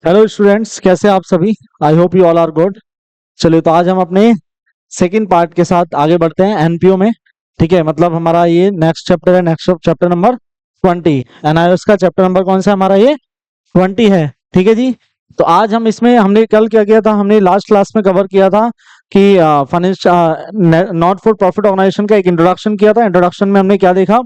Hello students, कैसे आप सभी। I hope you all are good. चलिए, तो आज हम अपने सेकंड पार्ट के साथ आगे बढ़ते हैं एनपीओ में। ठीक है, मतलब हमारा ये नेक्स्ट चैप्टर है, नेक्स्ट चैप्टर नंबर 20। एनआईओएस का चैप्टर नंबर कौन सा है हमारा? ये 20 है। ठीक है जी। तो आज हम इसमें हमने कल क्या किया था, हमने लास्ट क्लास में कवर किया था कि नॉट फॉर प्रॉफिट ऑर्गेनाइजेशन का एक इंट्रोडक्शन किया था। इंट्रोडक्शन में हमने क्या देखा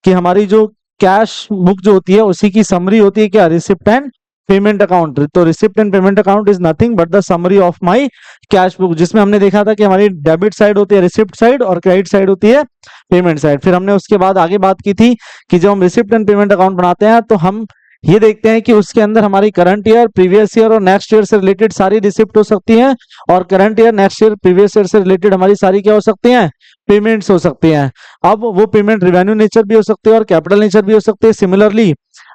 कि हमारी जो कैश बुक जो होती है उसी की समरी होती है क्या? Receipt and payment account. तो receipt and payment account is nothing but the summary of my cash book, जिसमें हमने देखा था कि हमारी डेबिट साइड होती है रिसिप्ट साइड और क्रेडिट साइड होती है पेमेंट साइड। फिर हमने उसके बाद आगे बात की थी कि जब हम रिसिप्ट एंड पेमेंट अकाउंट बनाते हैं तो हम ये देखते हैं कि उसके अंदर हमारी करंट ईयर, प्रीवियस ईयर और नेक्स्ट ईयर से रिलेटेड सारी रिसिप्ट हो सकती हैं, और current year, next year, previous year से रिलेटेड हमारी सारी क्या हो सकती हैं? पेमेंट्स हो सकती हैं। अब वो पेमेंट रिवेन्यू नेचर भी हो सकती है और कैपिटल नेचर भी हो सकती है। सिमिलरली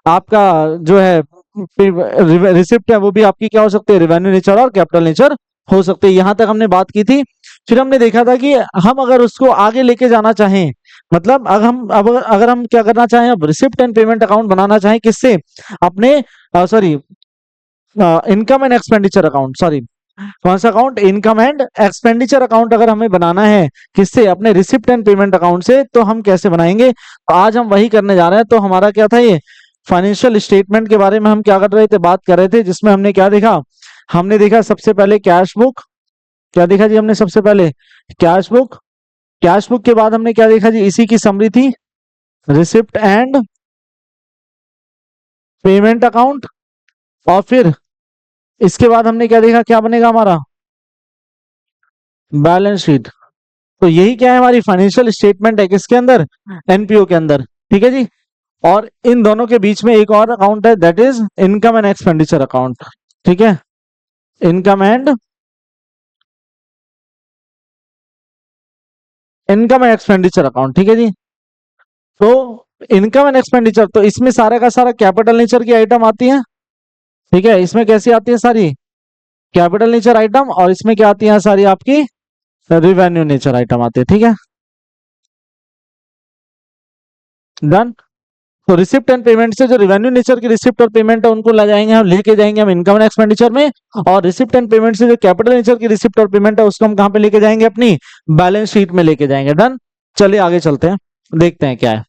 आपका जो है रिसिप्ट है वो भी आपकी क्या हो सकती है? रिवेन्यू नेचर और कैपिटल नेचर हो सकती है। यहां तक हमने बात की थी। फिर हमने देखा था कि हम अगर उसको आगे लेके जाना चाहें, मतलब अगर हम क्या करना चाहें, अब रिसिप्ट एंड पेमेंट अकाउंट बनाना चाहें किससे? अपने sorry income and expenditure account, sorry कौन सा account? Income and expenditure account अगर हमें बनाना है किससे? अपने रिसिप्ट एंड पेमेंट अकाउंट से। तो हम कैसे बनाएंगे? तो आज हम वही करने जा रहे हैं। तो हमारा क्या था, ये फाइनेंशियल स्टेटमेंट के बारे में हम क्या कर रहे थे, बात कर रहे थे, जिसमें हमने क्या देखा? हमने देखा सबसे पहले कैश बुक। क्या देखा जी हमने? सबसे पहले कैश बुक। कैश बुक के बाद हमने क्या देखा जी? इसी की समरी थी रिसिप्ट एंड पेमेंट अकाउंट। और फिर इसके बाद हमने क्या देखा, क्या बनेगा हमारा? Balance sheet. तो यही क्या है? हमारी फाइनेंशियल स्टेटमेंट है किसके अंदर? एनपीओ के अंदर। ठीक है जी। और इन दोनों के बीच में एक और अकाउंट है, that is income and expenditure account. ठीक है, इनकम एंड एक्सपेंडिचर अकाउंट। ठीक है जी। तो इनकम एंड एक्सपेंडिचर, तो इसमें सारा का सारा कैपिटल नेचर की आइटम आती है। ठीक है, इसमें कैसी आती है? सारी कैपिटल नेचर आइटम। और इसमें क्या आती है? सारी आपकी रिवेन्यू नेचर आइटम आती है। ठीक है, डन। तो रिसिप्ट एंड पेमेंट से जो रिवेन्यू नेचर की रिसिप्ट और पेमेंट है उनको ले जाएंगे, हम लेके जाएंगे हम इनकम एंड एक्सपेंडिचर में। और रिसिप्ट एंड पेमेंट से जो कैपिटल नेचर की रिसिप्ट और पेमेंट है उसको हम कहां पे लेके जाएंगे? अपनी बैलेंस शीट में लेके जाएंगे। डन। चलिए आगे चलते हैं, देखते हैं क्या है।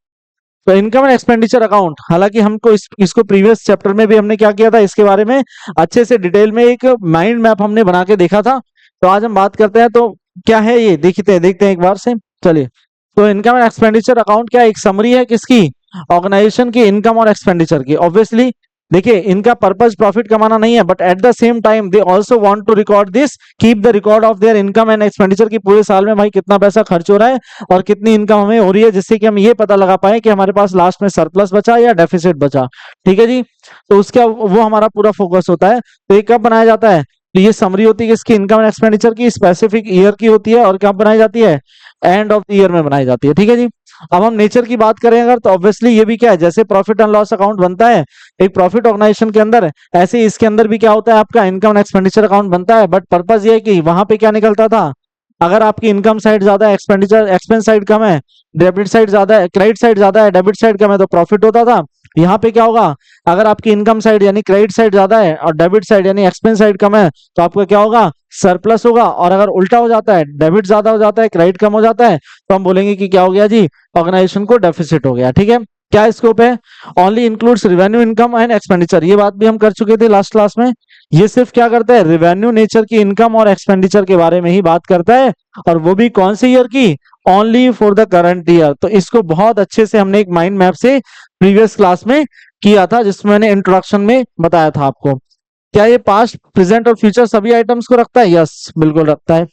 तो इनकम एंड एक्सपेंडिचर अकाउंट, हालांकि हमको इसको प्रीवियस चैप्टर में भी हमने क्या किया था, इसके बारे में अच्छे से डिटेल में एक माइंड मैप हमने बना के देखा था। तो आज हम बात करते हैं तो क्या है ये, देखते हैं एक बार से। चलिए, तो इनकम एंड एक्सपेंडिचर अकाउंट क्या? एक समरी है किसकी? ऑर्गेनाइजेशन की इनकम और एक्सपेंडिचर की। ऑब्वियसली देखिए, इनका पर्पज प्रॉफिट कमाना नहीं है, but at the same time they also want to record this, keep the record of their income and expenditure की पूरे साल में भाई कितना पैसा खर्च हो रहा है और कितनी इनकम हमें हो रही है, जिससे कि हम ये पता लगा पाए कि हमारे पास लास्ट में सरप्लस बचा या डेफिसिट बचा। ठीक है जी। तो उसका वो हमारा पूरा फोकस होता है। तो ये कब बनाया जाता है? तो ये समरी होती है किसकी? इनकम एंड एक्सपेंडिचर की, स्पेसिफिक ईयर की होती है। और कब बनाई जाती है? एंड ऑफ द ईयर में बनाई जाती है। ठीक है जी। अब हम नेचर की बात करें अगर, तो ऑब्वियसली ये भी क्या है, जैसे प्रॉफिट एंड लॉस अकाउंट बनता है एक प्रॉफिट ऑर्गेनाइजेशन के अंदर, ऐसे ही इसके अंदर भी क्या होता है? आपका इनकम एंड एक्सपेंडिचर अकाउंट बनता है। बट पर्पज ये है कि वहां पे क्या निकलता था, अगर आपकी इनकम साइड ज्यादा है, एक्सपेंस साइड कम है, डेबिट साइड ज्यादा है, क्रेडिट साइड ज्यादा है, डेबिट साइड कम है, तो प्रॉफिट होता था। यहाँ पे क्या होगा, अगर आपकी इनकम साइड यानी क्रेडिट साइड ज्यादा है और डेबिट साइड यानी एक्सपेंस साइड कम है, तो आपका क्या होगा? सरप्लस होगा। और अगर उल्टा हो जाता है, डेबिट ज्यादा हो जाता है, क्रेडिट कम हो जाता है, तो हम बोलेंगे कि क्या हो गया जी? ऑर्गेनाइजेशन को डेफिसिट हो गया। ठीक है, क्या स्कोप है? Only includes revenue, income and expenditure. ये बात भी हम कर चुके थे लास्ट क्लास में। ये सिर्फ क्या करता है? रिवेन्यू नेचर की इनकम और एक्सपेंडिचर के बारे में ही बात करता है, और वो भी कौन से ईयर की? Only for the current year. तो इसको बहुत अच्छे से हमने एक माइंड मैप से प्रीवियस क्लास में किया था, जिसमें मैंने इंट्रोडक्शन में बताया था आपको। क्या ये पास्ट, प्रेजेंट और फ्यूचर सभी आइटम्स को रखता है? यस, बिल्कुल रखता है।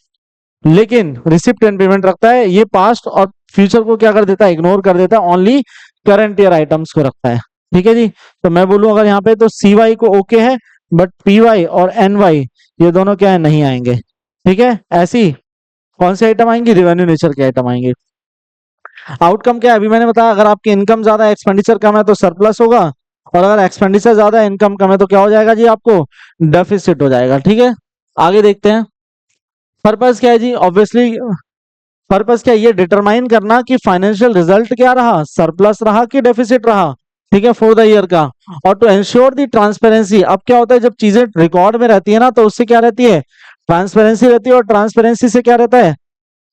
लेकिन रिसिप्ट एंड पेमेंट रखता है, ये पास्ट और फ्यूचर को क्या कर देता है? इग्नोर कर देता है, ओनली करंट ईयर आइटम्स को रखता है। ठीक है जी। तो मैं बोलूं अगर यहाँ पे, तो सी वाई को ओके है, बट पी वाई और एन वाई ये दोनों क्या है? नहीं आएंगे। ठीक है, ऐसी कौन सी आइटम आएंगी? रिवेन्यू नेचर के आइटम आएंगे। आउटकम क्या है? अभी मैंने बताया, अगर आपकी इनकम ज्यादा है, एक्सपेंडिचर कम है, तो सरप्लस होगा। और अगर एक्सपेंडिचर ज्यादा है, इनकम कम है, तो क्या हो जाएगा जी? आपको डेफिसिट हो जाएगा। ठीक है, आगे देखते हैं। पर्पस क्या है जी? ऑब्वियसली पर्पस क्या है? ये डिटरमाइन करना कि फाइनेंशियल रिजल्ट क्या रहा, सरप्लस रहा कि डेफिसिट रहा। ठीक है, फॉर द ईयर का। और टू एंश्योर दी ट्रांसपेरेंसी, अब क्या होता है जब चीजें रिकॉर्ड में रहती है ना, तो उससे क्या रहती है, ट्रांसपेरेंसी रहती है, और ट्रांसपेरेंसी से क्या रहता है,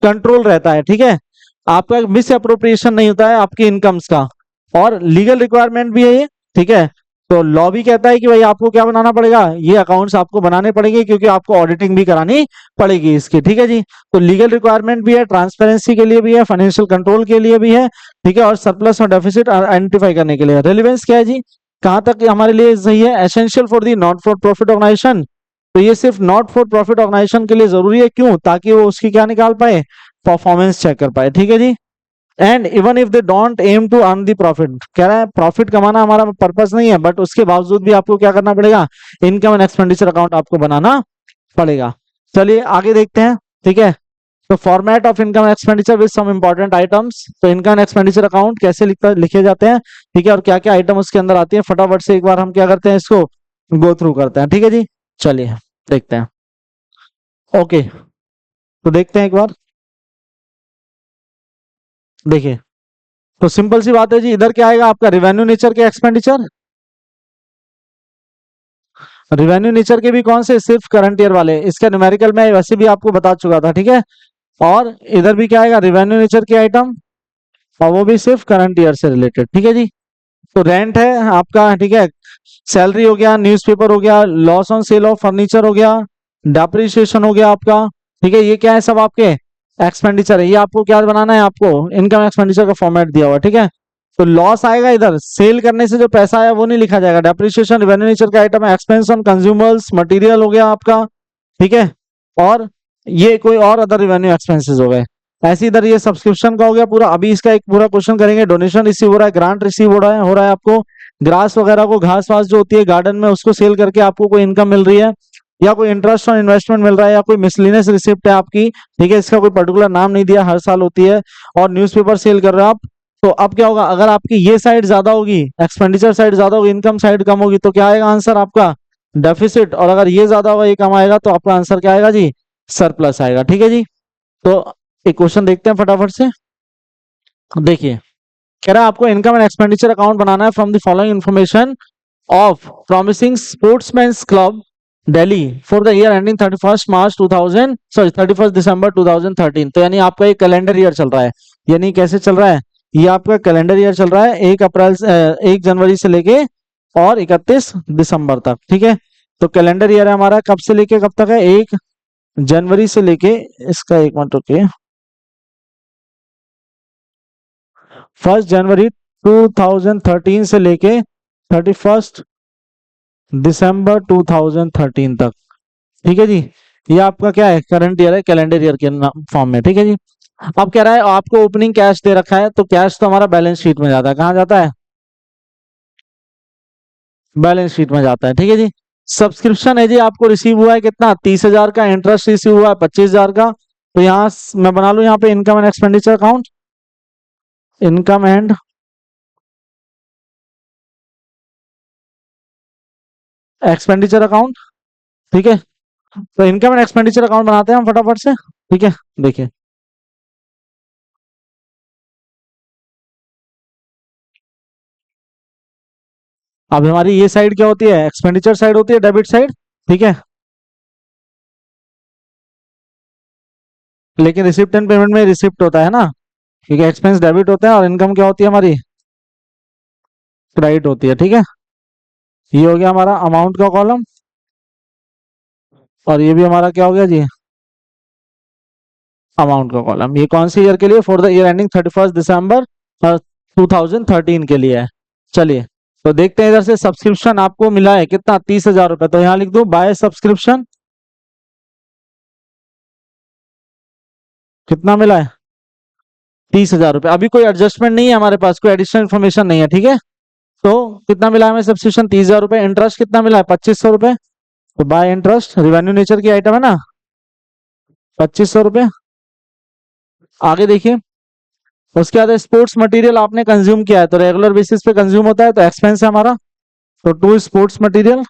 कंट्रोल रहता है। ठीक है, आपका मिस अप्रोप्रिएशन नहीं होता है आपकी इनकम्स का, और लीगल रिक्वायरमेंट भी है ये। ठीक है, तो लॉ भी कहता है कि भाई आपको क्या बनाना पड़ेगा, ये अकाउंट्स आपको बनाने पड़ेंगे, क्योंकि आपको ऑडिटिंग भी करानी पड़ेगी इसकी। ठीक है जी, तो लीगल रिक्वायरमेंट भी है, ट्रांसपेरेंसी के लिए भी है, फाइनेंशियल कंट्रोल के लिए भी है। ठीक है, और सरप्लस और डेफिसिट आइडेंटिफाई करने के लिए। रेलिवेंस क्या है जी, कहाँ तक हमारे लिए सही है, essential for the not for profit organisation, तो ये सिर्फ नॉट फॉर प्रॉफिट ऑर्गेनाइजेशन के लिए जरूरी है, क्यों, ताकि वो उसकी क्या निकाल पाए, परफॉर्मेंस चेक कर पाए। ठीक है जी, and even if they don't aim to earn the profit, कह रहा है प्रॉफिट कमाना हमारा पर्पस नहीं है, बट उसके बावजूद भी आपको क्या करना पड़ेगा, इनकम एंड एक्सपेंडिचर अकाउंट आपको बनाना पड़ेगा। चलिए आगे देखते हैं। ठीक है, तो format of income and expenditure with some important items, तो इनकम एंड एक्सपेंडिचर अकाउंट कैसे लिखे जाते हैं, ठीक है, और क्या क्या आइटम उसके अंदर आती है, फटाफट से एक बार हम क्या करते हैं, इसको गो थ्रू करते हैं। ठीक है जी, चलिए देखते हैं। ओके, तो देखते हैं एक बार, देखिए, तो सिंपल सी बात है जी, इधर क्या आएगा आपका, रिवेन्यू नेचर के एक्सपेंडिचर, रिवेन्यू नेचर के भी कौन से, सिर्फ करंट ईयर वाले, इसका न्यूमेरिकल में वैसे भी आपको बता चुका था। ठीक है, और इधर भी क्या आएगा, रिवेन्यू नेचर के आइटम, और वो भी सिर्फ करंट ईयर से रिलेटेड। ठीक है जी, तो रेंट है आपका, ठीक है, सैलरी हो गया, न्यूज़पेपर हो गया, loss on sale of furniture हो गया, डेप्रिसिएशन हो गया आपका। ठीक है, ये क्या है, सब आपके एक्सपेंडिचर है, ये आपको क्या बनाना है, आपको इनकम एक्सपेंडिचर का फॉर्मेट दिया हुआ है। ठीक है, तो लॉस आएगा इधर, सेल करने से जो पैसा आया वो नहीं लिखा जाएगा, डेप्रिसिएशन रिवेन्यू नेचर का आइटम है, एक्सपेंस ऑन कंज्यूमर्स मटेरियल हो गया आपका। ठीक है, और ये कोई और अदर रिवेन्यू एक्सपेंसेस हो गए। ऐसे इधर ये सब्सक्रिप्शन का हो गया पूरा। अभी इसका एक पूरा क्वेश्चन करेंगे, डोनेशन रिसीव हो रहा है, ग्रांट रिसीव हो रहा है आपको, ग्रास वगैरह को, घास वास जो होती है गार्डन में, उसको सेल करके आपको कोई इनकम मिल रही है, या कोई इंटरेस्ट ऑन इन्वेस्टमेंट मिल रहा है, या कोई मिसलिनियस रिसिप्ट है आपकी। ठीक है, इसका कोई पर्टिकुलर नाम नहीं दिया, हर साल होती है। और न्यूज़पेपर सेल कर रहे हो आप, तो अब क्या होगा, अगर आपकी ये साइड ज्यादा होगी, एक्सपेंडिचर साइड ज्यादा होगी, इनकम साइड कम होगी, तो क्या आएगा आंसर आपका, डेफिसिट। और अगर ये ज्यादा होगा, ये कम आएगा, तो आपका आंसर क्या आएगा जी, सरप्लस आएगा। ठीक है जी, तो एक क्वेश्चन देखते हैं फटाफट से। देखिए, कह रहा है आपको इनकम एंड एक्सपेंडिचर अकाउंट बनाना है from the following information of promising sportsmen's club Delhi for the year ending 31 December 2013। तो यानी आपका एक कैलेंडर ईयर चल रहा है, यानी कैसे चल रहा है, ये आपका कैलेंडर ईयर चल रहा है, 1 जनवरी से लेके और 31 दिसंबर तक। ठीक है, तो कैलेंडर ईयर है हमारा, कब से लेके कब तक है, 1 जनवरी से लेके, इसका एक मिनट रुकिए, 1 जनवरी 2013 से लेके 31 दिसंबर 2013 तक। ठीक है जी, ये आपका क्या है, करंट ईयर है, कैलेंडर ईयर के फॉर्म में। ठीक है जी, अब कह रहा है आपको ओपनिंग कैश दे रखा है, तो कैश तो हमारा बैलेंस शीट में जाता है, कहाँ जाता है, बैलेंस शीट में जाता है। ठीक है जी, सब्सक्रिप्शन है जी, आपको रिसीव हुआ है कितना, 30,000 का, इंटरेस्ट रिसीव हुआ है 25,000 का। तो यहाँ मैं बना लू यहाँ पे income and expenditure account, income and expenditure account. ठीक है, तो इनकम एंड एक्सपेंडिचर अकाउंट बनाते हैं हम फटाफट से। ठीक है, देखिए, अब हमारी ये साइड क्या होती है, एक्सपेंडिचर साइड होती है, डेबिट साइड। ठीक है, लेकिन रिसिप्ट एंड पेमेंट में रिसिप्ट होता है ना, ठीक है, एक्सपेंस डेबिट होता है, और इनकम क्या होती है हमारी, क्रेडिट होती है। ठीक है, ये हो गया हमारा अमाउंट का कॉलम, और ये भी हमारा क्या हो गया जी, अमाउंट का कॉलम। ये कौन सी ईयर के लिए, for the year ending 31 December 2013 के लिए है। चलिए, तो देखते हैं इधर से, सब्सक्रिप्शन आपको मिला है कितना, 30,000 रुपए, तो यहाँ लिख दो बाय सब्सक्रिप्शन, कितना मिला है, 30,000 रुपए। अभी कोई एडजस्टमेंट नहीं है हमारे पास, कोई एडिशनल इन्फॉर्मेशन नहीं है। ठीक है, तो कितना मिला है हमें सब्सक्रिप्शन, 30,000 रुपए। इंटरेस्ट कितना मिला है, 2500 रुपए, तो बाय इंटरेस्ट, रिवेन्यू नेचर की आइटम है ना, 2500 रुपए। आगे देखिए, उसके बाद स्पोर्ट्स मटेरियल आपने कंज्यूम किया है, तो रेगुलर बेसिस पे कंज्यूम होता है, तो एक्सपेंस है हमारा। तो टू स्पोर्ट्स मटेरियल,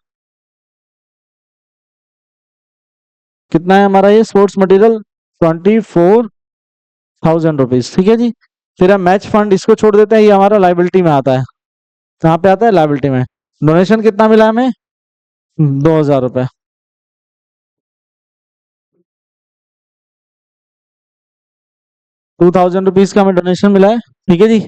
कितना है हमारा ये स्पोर्ट्स मटेरियल, 24,000 रुपीज। ठीक है जी, फिर हम मैच फंड इसको छोड़ देते हैं, ये हमारा लाइबिलिटी में आता है। कहाँ पे आता है, लायबिलिटी में। डोनेशन कितना मिला हमें, 2,000 रुपए। 2,000 रुपीज का हमें डोनेशन मिला है, ठीक है जी।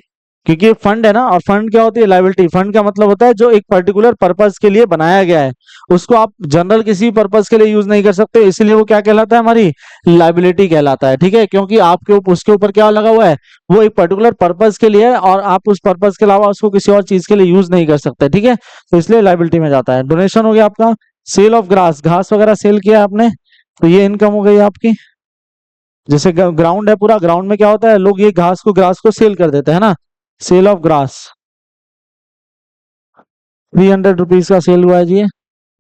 क्योंकि ये फंड है ना, और फंड क्या होती है, लायबिलिटी। फंड का मतलब होता है जो एक पर्टिकुलर पर्पस के लिए बनाया गया है, उसको आप जनरल किसी पर्पस के लिए यूज नहीं कर सकते, इसलिए वो क्या कहलाता है, हमारी लायबिलिटी कहलाता है, ठीक है। क्योंकि आपके उसके ऊपर क्या लगा हुआ है, वो एक पर्टिकुलर पर्पस के लिए है, और आप उस पर्पस के अलावा उसको किसी और चीज के लिए यूज नहीं कर सकते, ठीक है। तो इसलिए लायबिलिटी में जाता है। डोनेशन हो गया आपका। सेल ऑफ ग्रास, घास वगैरह सेल किया आपने, तो ये इनकम हो गई आपकी। जैसे ग्राउंड है पूरा, ग्राउंड में क्या होता है, लोग ये ग्रास को सेल कर देते हैं ना, सेल ऑफ ग्रास। 300 रुपीज का सेल हुआ है जी ये।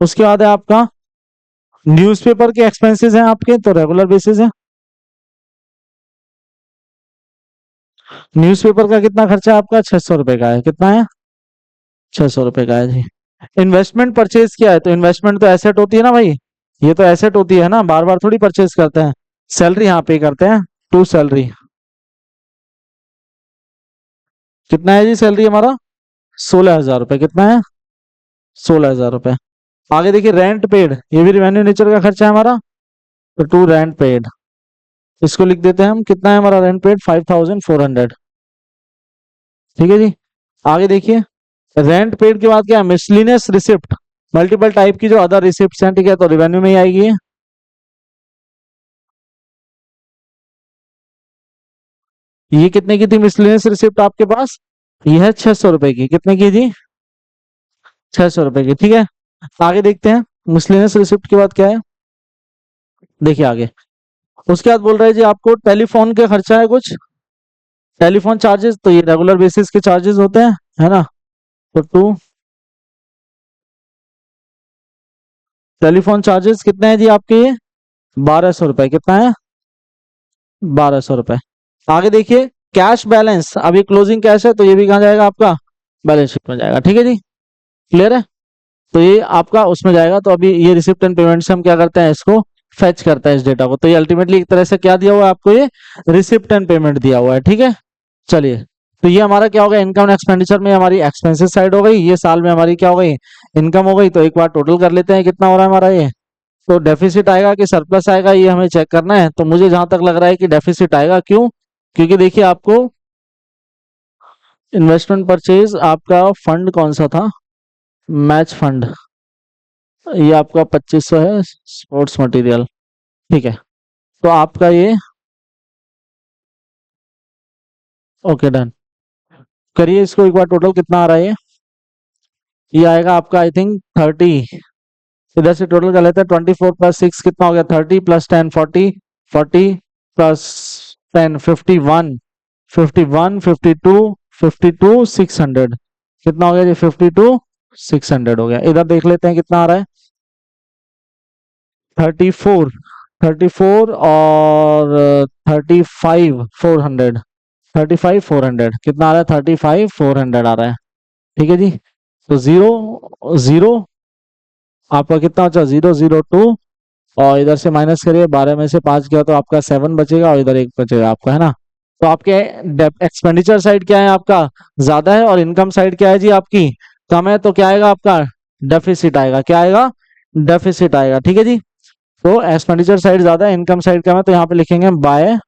उसके बाद है आपका न्यूज़पेपर के एक्सपेंसेस हैं आपके, तो रेगुलर बेसिस है। न्यूज़पेपर का कितना खर्चा है आपका, 600 रुपए का है। कितना है, 600 रुपए का है जी। इन्वेस्टमेंट परचेज किया है, तो इन्वेस्टमेंट तो एसेट होती है ना भाई, ये तो एसेट होती है ना, बार बार थोड़ी परचेज करते हैं। सैलरी यहाँ पे करते हैं, टू सैलरी। कितना है जी सैलरी हमारा, 16,000 रुपए। कितना है, 16,000 रुपए। आगे देखिए रेंट पेड, ये भी रेवेन्यू नेचर का खर्चा है हमारा, तो टू रेंट पेड। इसको लिख देते हैं हम, कितना है हमारा रेंट पेड, 5,400। ठीक है जी। आगे देखिए रेंट पेड के बाद क्या है, मिसलिनियस रिसिप्ट, मल्टीपल टाइप की जो अदर रिसिप्ट हैं, ठीक है, तो रेवेन्यू में ही आएगी ये। ये कितने की थी मिसलिनियस रिसिप्ट आपके पास, ये है 600 रुपए की। कितने की जी, 600 रुपए की, ठीक है। आगे देखते हैं मिसलिनियस रिसिप्ट के बाद क्या है, देखिए आगे। उसके बाद बोल रहे हैं जी आपको टेलीफोन के खर्चा है कुछ, टेलीफोन चार्जेस, तो ये रेगुलर बेसिस के चार्जेस होते हैं, है ना। तो टू टेलीफोन चार्जेस कितने हैं जी आपके, ये 1,200 रुपए। कितना है, 1,200 रुपए। आगे देखिए कैश बैलेंस, अभी क्लोजिंग कैश है, तो ये भी कहाँ जाएगा आपका, बैलेंस शीट में जाएगा, ठीक है जी। क्लियर है, तो ये आपका उसमें जाएगा। तो अभी ये रिसिप्ट एंड पेमेंट से हम क्या करते हैं, इसको फेच करते हैं इस डेटा को। तो ये अल्टीमेटली एक तरह से क्या दिया हुआ है आपको, ये रिसिप्ट एंड पेमेंट दिया हुआ है, ठीक है। चलिए, तो ये हमारा क्या होगा, इनकम एंड एक्सपेंडिचर में हमारी एक्सपेंसेस साइड हो गई, ये साल में हमारी क्या हो गई, इनकम हो गई। तो एक बार टोटल कर लेते हैं कितना हो रहा है हमारा ये। तो डेफिसिट आएगा कि सरप्लस आएगा, ये हमें चेक करना है। तो मुझे जहां तक लग रहा है कि डेफिसिट आएगा। क्यों, क्योंकि देखिए आपको इन्वेस्टमेंट परचेज आपका फंड कौन सा था, मैच फंड, ये आपका 2500 है, स्पोर्ट्स मटेरियल, ठीक है। तो आपका ये ओके डन। करिए इसको एक बार, टोटल कितना आ रहा है ये आएगा आपका आई थिंक 30। इधर से टोटल कर लेते हैं, 24 + 6 कितना हो गया, 30 + 10 40, 40 + 10 51, 51 52, 52 600। कितना हो गया जी, 52 600 हो गया। इधर देख लेते हैं कितना आ रहा है, 34, 34 और 35 400, 35 400 कितना आ रहा है, 35 400 आ रहा है, ठीक है जी। तो जीरो जीरो आपका कितना बचा, 002, और इधर से माइनस करिए, 12 में से 5 गया तो आपका 7 बचेगा, और इधर 1 बचेगा आपका, है ना। तो आपके एक्सपेंडिचर साइड क्या है आपका, ज्यादा है, और इनकम साइड क्या है जी आपकी, कम है। तो क्या आएगा आपका, डेफिसिट आएगा। क्या आएगा, डेफिसिट आएगा, ठीक है जी। तो एक्सपेंडिचर साइड ज्यादा है, इनकम साइड कम है, तो यहाँ पे लिखेंगे बाय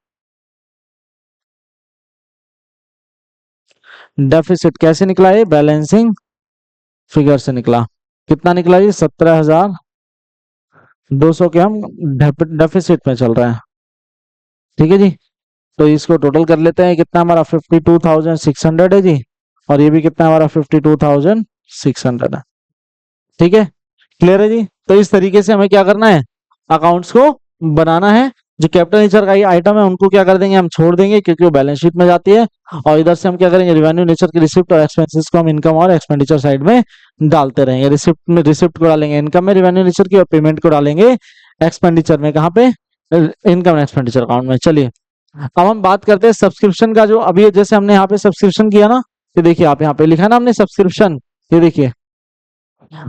डेफिसिट। कैसे निकला ये, बैलेंसिंग फिगर से निकला। कितना निकला ये, 17,200 के हम डेफिसिट में चल रहे हैं, ठीक है जी। तो इसको टोटल कर लेते हैं, कितना हमारा 52,600 है जी, और ये भी कितना हमारा 52,600 है, ठीक है। क्लियर है जी। तो इस तरीके से हमें क्या करना है, अकाउंट्स को बनाना है। जो कैपिटल नेचर का ये आइटम है उनको क्या कर देंगे, हम छोड़ देंगे, क्योंकि वो बैलेंस शीट में जाती है। और इधर से हम क्या करेंगे, रिवेन्यू नेचर की रिसिप्ट और एक्सपेंसेस को हम इनकम और एक्सपेंडिचर साइड में डालते रहेंगे। रिसिप्ट में रिसिप्ट को डालेंगे इनकम में रिवेन्यू नेचर की, और पेमेंट को डालेंगे एक्सपेंडिचर में, कहाँ पे, इनकम एक्सपेंडिचर अकाउंट में। चलिए, अब हम बात करते हैं सब्सक्रिप्शन का। जो अभी जैसे हमने यहाँ पे सब्सक्रिप्शन किया ना, ये देखिए आप यहाँ पे लिखा ना हमने सब्सक्रिप्शन, ये देखिए।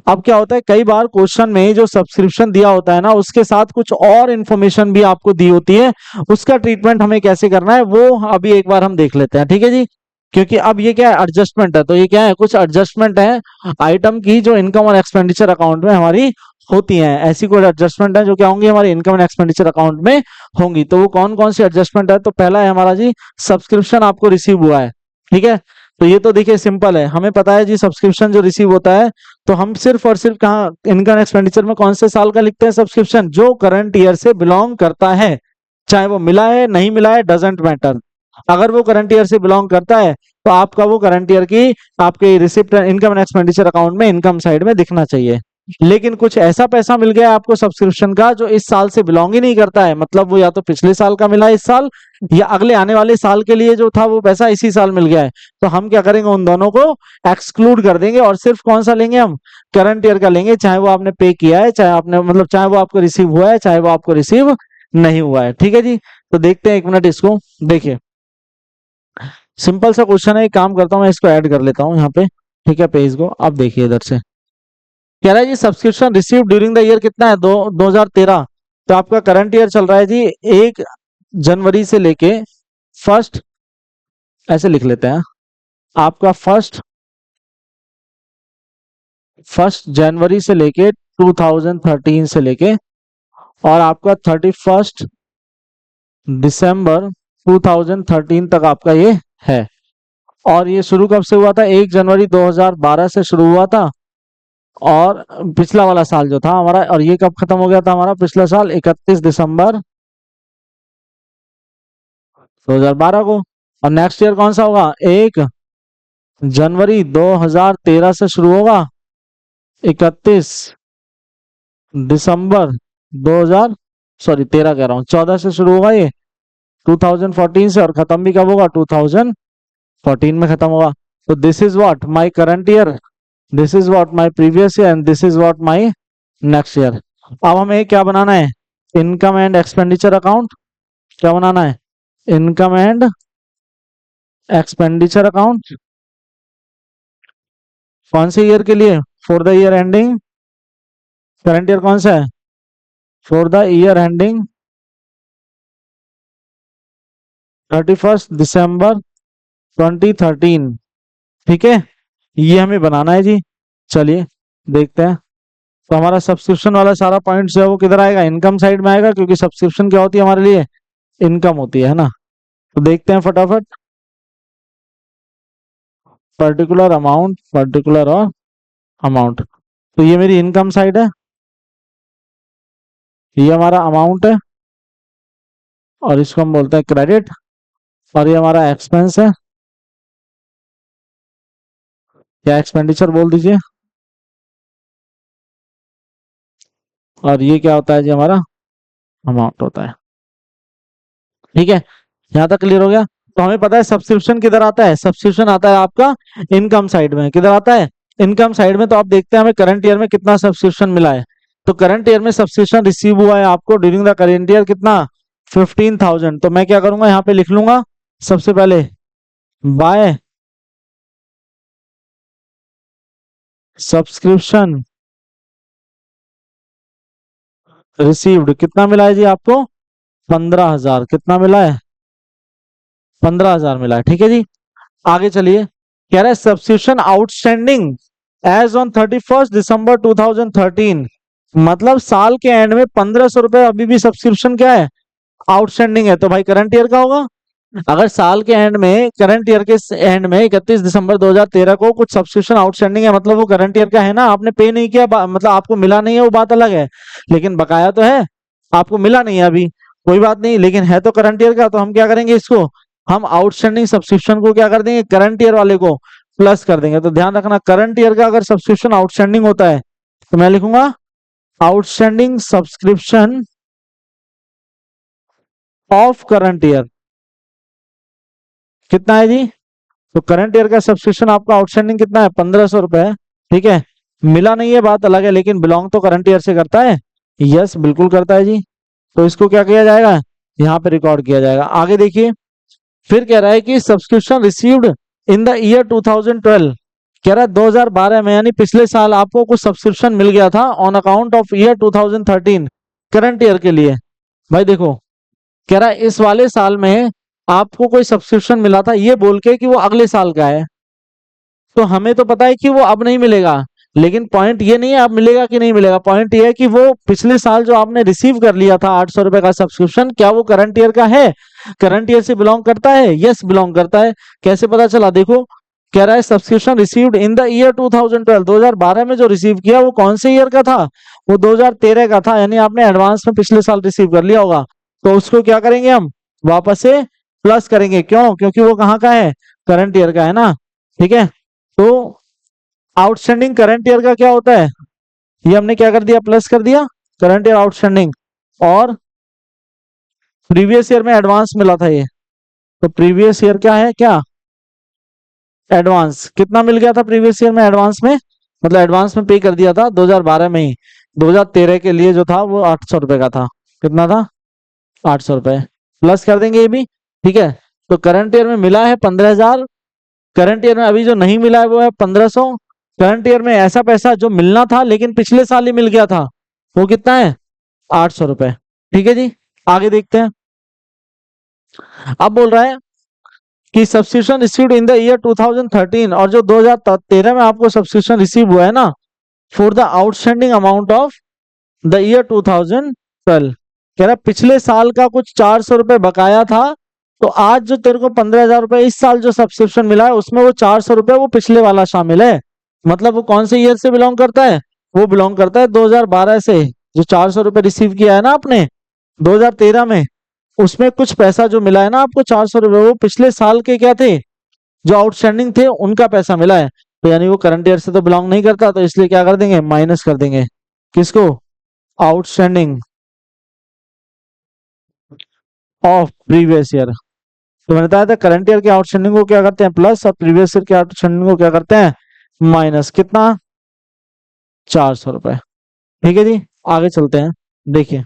अब क्या होता है, कई बार क्वेश्चन में जो सब्सक्रिप्शन दिया होता है ना, उसके साथ कुछ और इन्फॉर्मेशन भी आपको दी होती है, उसका ट्रीटमेंट हमें कैसे करना है वो अभी एक बार हम देख लेते हैं, ठीक है जी। क्योंकि अब ये क्या है, एडजस्टमेंट है, तो ये क्या है, कुछ एडजस्टमेंट है आइटम की जो इनकम और एक्सपेंडिचर अकाउंट में हमारी होती हैं। ऐसी कोई एडजस्टमेंट है जो क्या होंगी, हमारी इनकम एंड एक्सपेंडिचर अकाउंट में होंगी। तो वो कौन कौन सी एडजस्टमेंट है, तो पहला है हमारा जी सब्सक्रिप्शन आपको रिसीव हुआ है, ठीक है। तो ये तो देखिए सिंपल है, हमें पता है जी सब्सक्रिप्शन जो रिसीव होता है, तो हम सिर्फ और सिर्फ कहाँ इनकम एक्सपेंडिचर में कौन से साल का लिखते हैं, सब्सक्रिप्शन जो करंट ईयर से बिलोंग करता है, चाहे वो मिला है नहीं मिला है डजेंट मैटर। अगर वो करंट ईयर से बिलोंग करता है तो आपका वो करंट ईयर की आपके receipt income and expenditure account में इनकम साइड में दिखना चाहिए। लेकिन कुछ ऐसा पैसा मिल गया आपको सब्सक्रिप्शन का जो इस साल से बिलोंग ही नहीं करता है, मतलब वो या तो पिछले साल का मिला है इस साल, या अगले आने वाले साल के लिए जो था वो पैसा इसी साल मिल गया है, तो हम क्या करेंगे, उन दोनों को एक्सक्लूड कर देंगे और सिर्फ कौन सा लेंगे, हम करंट ईयर का लेंगे, चाहे वो आपने पे किया है, चाहे आपने मतलब चाहे वो आपको रिसीव हुआ है, चाहे वो आपको रिसीव नहीं हुआ है, ठीक है जी। तो देखते हैं, एक मिनट इसको देखिए, सिंपल सा क्वेश्चन है, एक काम करता हूँ मैं इसको ऐड कर लेता हूँ यहाँ पे, ठीक है, पेज को। अब देखिए इधर से कह रहा है जी subscription receive during the year कितना है, 2013। तो आपका करंट ईयर चल रहा है जी 1 जनवरी से लेके फर्स्ट, ऐसे लिख लेते हैं, आपका फर्स्ट जनवरी से लेके 2013 से लेके और आपका 31 दिसंबर 2013 तक आपका ये है। और ये शुरू कब से हुआ था, 1 जनवरी 2012 से शुरू हुआ था, और पिछला वाला साल जो था हमारा, और ये कब खत्म हो गया था हमारा पिछला साल, 31 दिसंबर 2012 को। और नेक्स्ट ईयर कौन सा होगा, 1 जनवरी 2013 से शुरू होगा, 31 दिसंबर 2000, सॉरी 13 कह रहा हूँ, 14 से शुरू होगा ये 2014 से, और खत्म भी कब होगा, 2014 में खत्म होगा। तो this is what my current year, this is what my previous year, and this is what my next year. अब हमें क्या बनाना है, इनकम एंड एक्सपेंडिचर अकाउंट। क्या बनाना है, इनकम एंड एक्सपेंडिचर अकाउंट। कौन से ईयर के लिए, for the year ending, current year कौन सा है, for the year ending 31 December 2013, ठीक है। ये हमें बनाना है जी। चलिए देखते हैं। तो हमारा सब्सक्रिप्शन वाला सारा पॉइंट जो है वो किधर आएगा, इनकम साइड में आएगा, क्योंकि सब्सक्रिप्शन क्या होती है हमारे लिए, इनकम होती है ना। तो देखते हैं फटाफट, पर्टिकुलर अमाउंट, पर्टिकुलर और अमाउंट। तो ये मेरी इनकम साइड है, ये हमारा अमाउंट है, और इसको हम बोलते हैं क्रेडिट, और ये हमारा एक्सपेंस है, या एक्सपेंडिचर बोल दीजिए, और ये क्या होता है जी, हमारा अमाउंट होता है, ठीक है। यहाँ तक क्लियर हो गया। तो हमें पता है सब्सक्रिप्शन किधर आता है, सब्सक्रिप्शन आता है आपका इनकम साइड में, किधर आता है, इनकम साइड में। तो आप देखते हैं हमें करंट ईयर में कितना सब्सक्रिप्शन मिला है। तो करंट ईयर में सब्सक्रिप्शन रिसीव हुआ है आपको ड्यूरिंग द करंट ईयर कितना, 15,000। तो मैं क्या करूंगा, यहाँ पे लिख लूंगा सबसे पहले, बाय सब्सक्रिप्शन रिसीव्ड, कितना मिला है जी आपको, 15,000। कितना मिला है, 15,000 मिला है, ठीक है जी। आगे चलिए, कह रहा है subscription outstanding as on 31 December 2013, मतलब साल के एंड में 1,500 रुपए अभी भी सब्सक्रिप्शन क्या है, आउटस्टैंडिंग है। तो भाई करंट ईयर का होगा। अगर साल के एंड में, करंट ईयर के एंड में 31 दिसंबर 2013 को कुछ सब्सक्रिप्शन आउटस्टैंडिंग है, मतलब वो करंट ईयर का है ना, आपने पे नहीं किया, मतलब आपको मिला नहीं है, वो बात अलग है, लेकिन बकाया तो है, आपको मिला नहीं है अभी, कोई बात नहीं, लेकिन है तो करंट ईयर का। तो हम क्या करेंगे, इसको हम आउटस्टैंडिंग सब्सक्रिप्शन को क्या कर देंगे, करंट ईयर वाले को प्लस कर देंगे। तो ध्यान रखना, करंट ईयर का अगर सब्सक्रिप्शन आउटस्टैंडिंग होता है तो मैं लिखूंगा outstanding subscription of current year, कितना है जी। तो करंट ईयर का सब्सक्रिप्शन आपका आउटस्टैंडिंग कितना है, 1,500 रुपए है, ठीक है। मिला नहीं है बात अलग है, लेकिन बिलोंग तो करंट ईयर से करता है, यस बिल्कुल करता है जी। तो इसको क्या किया जाएगा, यहाँ पे रिकॉर्ड किया जाएगा। आगे देखिए, फिर कह रहा है कि subscription received in the year 2012, कह रहा है 2012 में, यानी पिछले साल आपको कुछ सब्सक्रिप्शन मिल गया था on account of year 2013, current year के लिए। भाई देखो, कह रहा है इस वाले साल में आपको कोई सब्सक्रिप्शन मिला था ये बोल के कि वो अगले साल का है, तो हमें तो पता है कि वो अब नहीं मिलेगा, लेकिन पॉइंट ये नहीं है अब मिलेगा कि नहीं मिलेगा, पॉइंट ये है कि वो पिछले साल जो आपने रिसीव कर लिया था 800 रुपए का सब्सक्रिप्शन, क्या वो करंट ईयर का है, करंट ईयर से बिलोंग करता है? यस बिलोंग करता है। कैसे पता चला? देखो, कह रहा है subscription received in the year 2012, 2012 में जो रिसीव किया वो कौन से ईयर का था? वो 2013 का था, यानी आपने एडवांस में पिछले साल रिसीव कर लिया होगा। तो उसको क्या करेंगे हम? वापस से प्लस करेंगे। क्यों? क्योंकि वो कहाँ का है? करंट ईयर का है ना। ठीक है, तो आउटस्टैंडिंग करंट ईयर का क्या होता है? ये हमने क्या कर दिया? प्लस कर दिया करंट ईयर आउटस्टैंडिंग। और प्रीवियस ईयर में एडवांस मिला था ये, तो प्रीवियस ईयर क्या है? क्या एडवांस कितना मिल गया था प्रीवियस ईयर में एडवांस में? मतलब एडवांस में पे कर दिया था 2012 में ही, 2013 के लिए जो था वो 800 रुपए का था। कितना था? 800 रुपए। प्लस कर देंगे ये भी। ठीक है, तो करंट ईयर में मिला है 15,000, करंट ईयर में अभी जो नहीं मिला है वो है 1500। करंट ईयर में ऐसा पैसा जो मिलना था लेकिन पिछले साल ही मिल गया था, वो कितना है? 800 रुपए। ठीक है जी, आगे देखते हैं। अब बोल रहा है कि subscription received in the year 2013, और जो 2013 में आपको सब्सक्रिप्शन रिसीव हुआ है ना, for the outstanding amount of the year 2012, कह रहा पिछले साल का कुछ 400 रुपए बकाया था, तो आज जो तेरे को 15,000 रुपए इस साल जो सब्सक्रिप्शन मिला है उसमें वो 400 रुपए वो पिछले वाला शामिल है। मतलब वो कौन से ईयर से बिलोंग करता है? वो बिलोंग करता है 2012 से। जो 400 रुपए रिसीव किया है ना आपने 2013 में, उसमें कुछ पैसा जो मिला है ना आपको 400 रुपए, वो पिछले साल के क्या थे? जो आउटस्टैंडिंग थे उनका पैसा मिला है। तो यानी वो करंट ईयर से तो बिलोंग नहीं करता, तो इसलिए क्या कर देंगे? माइनस कर देंगे। किसको? Outstanding of previous year. तो मैंने बताया था करंट ईयर के आउटस्टैंडिंग को क्या करते हैं? प्लस, और प्रीवियस ईयर के आउटस्टैंडिंग को क्या करते हैं? माइनस। कितना? 400 रुपए। ठीक है जी, आगे चलते हैं। देखिए,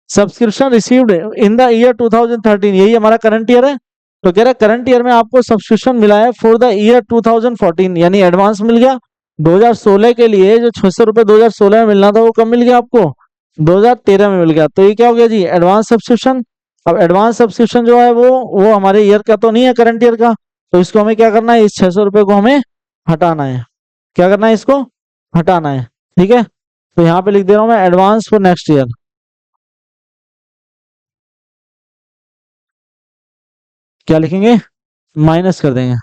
subscription received in the year 2013, यही हमारा करंट ईयर है। तो कह रहा है करंट ईयर में आपको सब्सक्रिप्शन मिला है फॉर द ईयर 2014, यानी एडवांस मिल गया 2016 के लिए। जो 600 रुपए 2016 में मिलना था वो कब मिल गया आपको? 2013 में मिल गया। तो ये क्या हो गया जी? Advance subscription. अब एडवांस सब्सक्रिप्शन जो है वो हमारे ईयर का तो नहीं है, करंट ईयर का। तो इसको हमें क्या करना है? इस 600 रुपए को हमें हटाना है। क्या करना है? इसको हटाना है। ठीक है, तो यहाँ पे लिख दे रहा हूं मैं एडवांस फॉर नेक्स्ट ईयर। क्या लिखेंगे? माइनस कर देंगे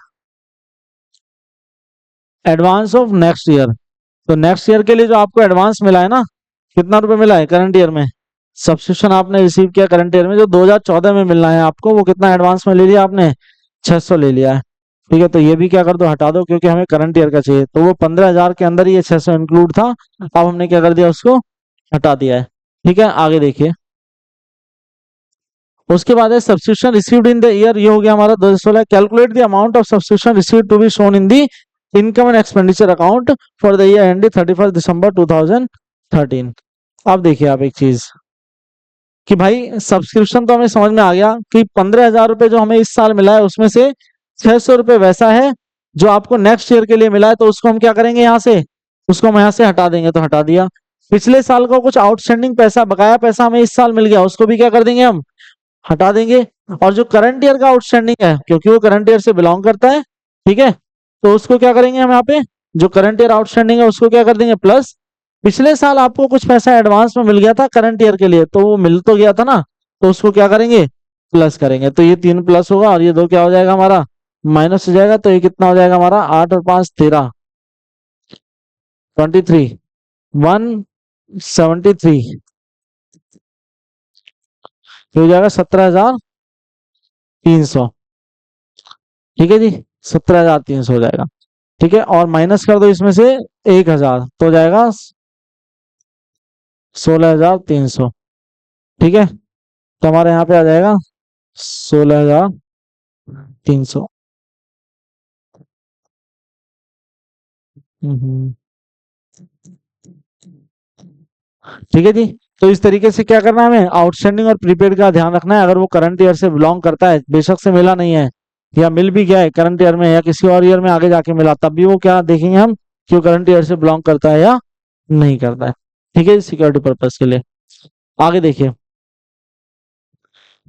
एडवांस ऑफ नेक्स्ट ईयर। तो नेक्स्ट ईयर के लिए जो आपको एडवांस मिला है ना, कितना रुपए मिला है करंट ईयर में? सब्सक्रिप्शन आपने रिसीव किया करंट ईयर में, जो 2014 में मिलना है आपको, वो कितना एडवांस में ले लिया आपने? 600 ले लिया है। ठीक है, तो ये भी क्या कर दो? हटा दो, क्योंकि हमें करंट ईयर का चाहिए। तो वो 15,000 के अंदर ये 600 इंक्लूड था। अब हमने क्या कर दिया? उसको हटा दिया है। ठीक है, आगे देखिए। उसके बाद है subscription received in the year, ये हो गया हमारा 2016। Calculate the amount of subscription received to be shown in the income and expenditure account for the year ended 31 December 2013। अब देखिए आप एक चीज, कि भाई सब्सक्रिप्शन तो हमें समझ में आ गया कि 15,000 रुपए जो हमें इस साल मिला है उसमें से 600 रुपए वैसा है जो आपको नेक्स्ट ईयर के लिए मिला है, तो उसको हम क्या करेंगे? यहाँ से उसको हम यहाँ से हटा देंगे। तो हटा दिया। पिछले साल का कुछ आउटस्टैंडिंग पैसा, बकाया पैसा हमें इस साल मिल गया, उसको भी क्या कर देंगे? हम हटा देंगे। और जो करंट ईयर का आउटस्टैंडिंग है, क्योंकि वो करंट ईयर से बिलोंग करता है, ठीक है, तो उसको क्या करेंगे हम? यहाँ पे जो करंट ईयर आउटस्टैंडिंग है उसको क्या कर देंगे? प्लस। पिछले साल आपको कुछ पैसा एडवांस में मिल गया था करंट ईयर के लिए, तो वो मिल तो गया था ना, तो उसको क्या करेंगे? प्लस करेंगे। तो ये 3 प्लस होगा और ये 2 क्या हो जाएगा हमारा? माइनस हो जाएगा। तो ये कितना हो जाएगा हमारा? 8 और 5 13, 23, 173। ये हो जाएगा 17,300। ठीक है जी, 17,300 हो जाएगा। ठीक है, और माइनस कर दो इसमें से 1,000, तो हो जाएगा 16,300। ठीक है, तो हमारे यहाँ पे आ जाएगा 16,300। हम्म, ठीक है जी। तो इस तरीके से क्या करना है हमें? आउटस्टैंडिंग और प्रीपेड का ध्यान रखना है। अगर वो करंट ईयर से बिलोंग करता है, बेशक से मिला नहीं है या मिल भी गया है करंट ईयर में या किसी और ईयर में आगे जाके मिला, तब भी वो क्या देखेंगे हम कि वो करंट ईयर से बिलोंग करता है या नहीं करता है। ठीक है, सिक्योरिटी पर्पज के लिए। आगे देखिए,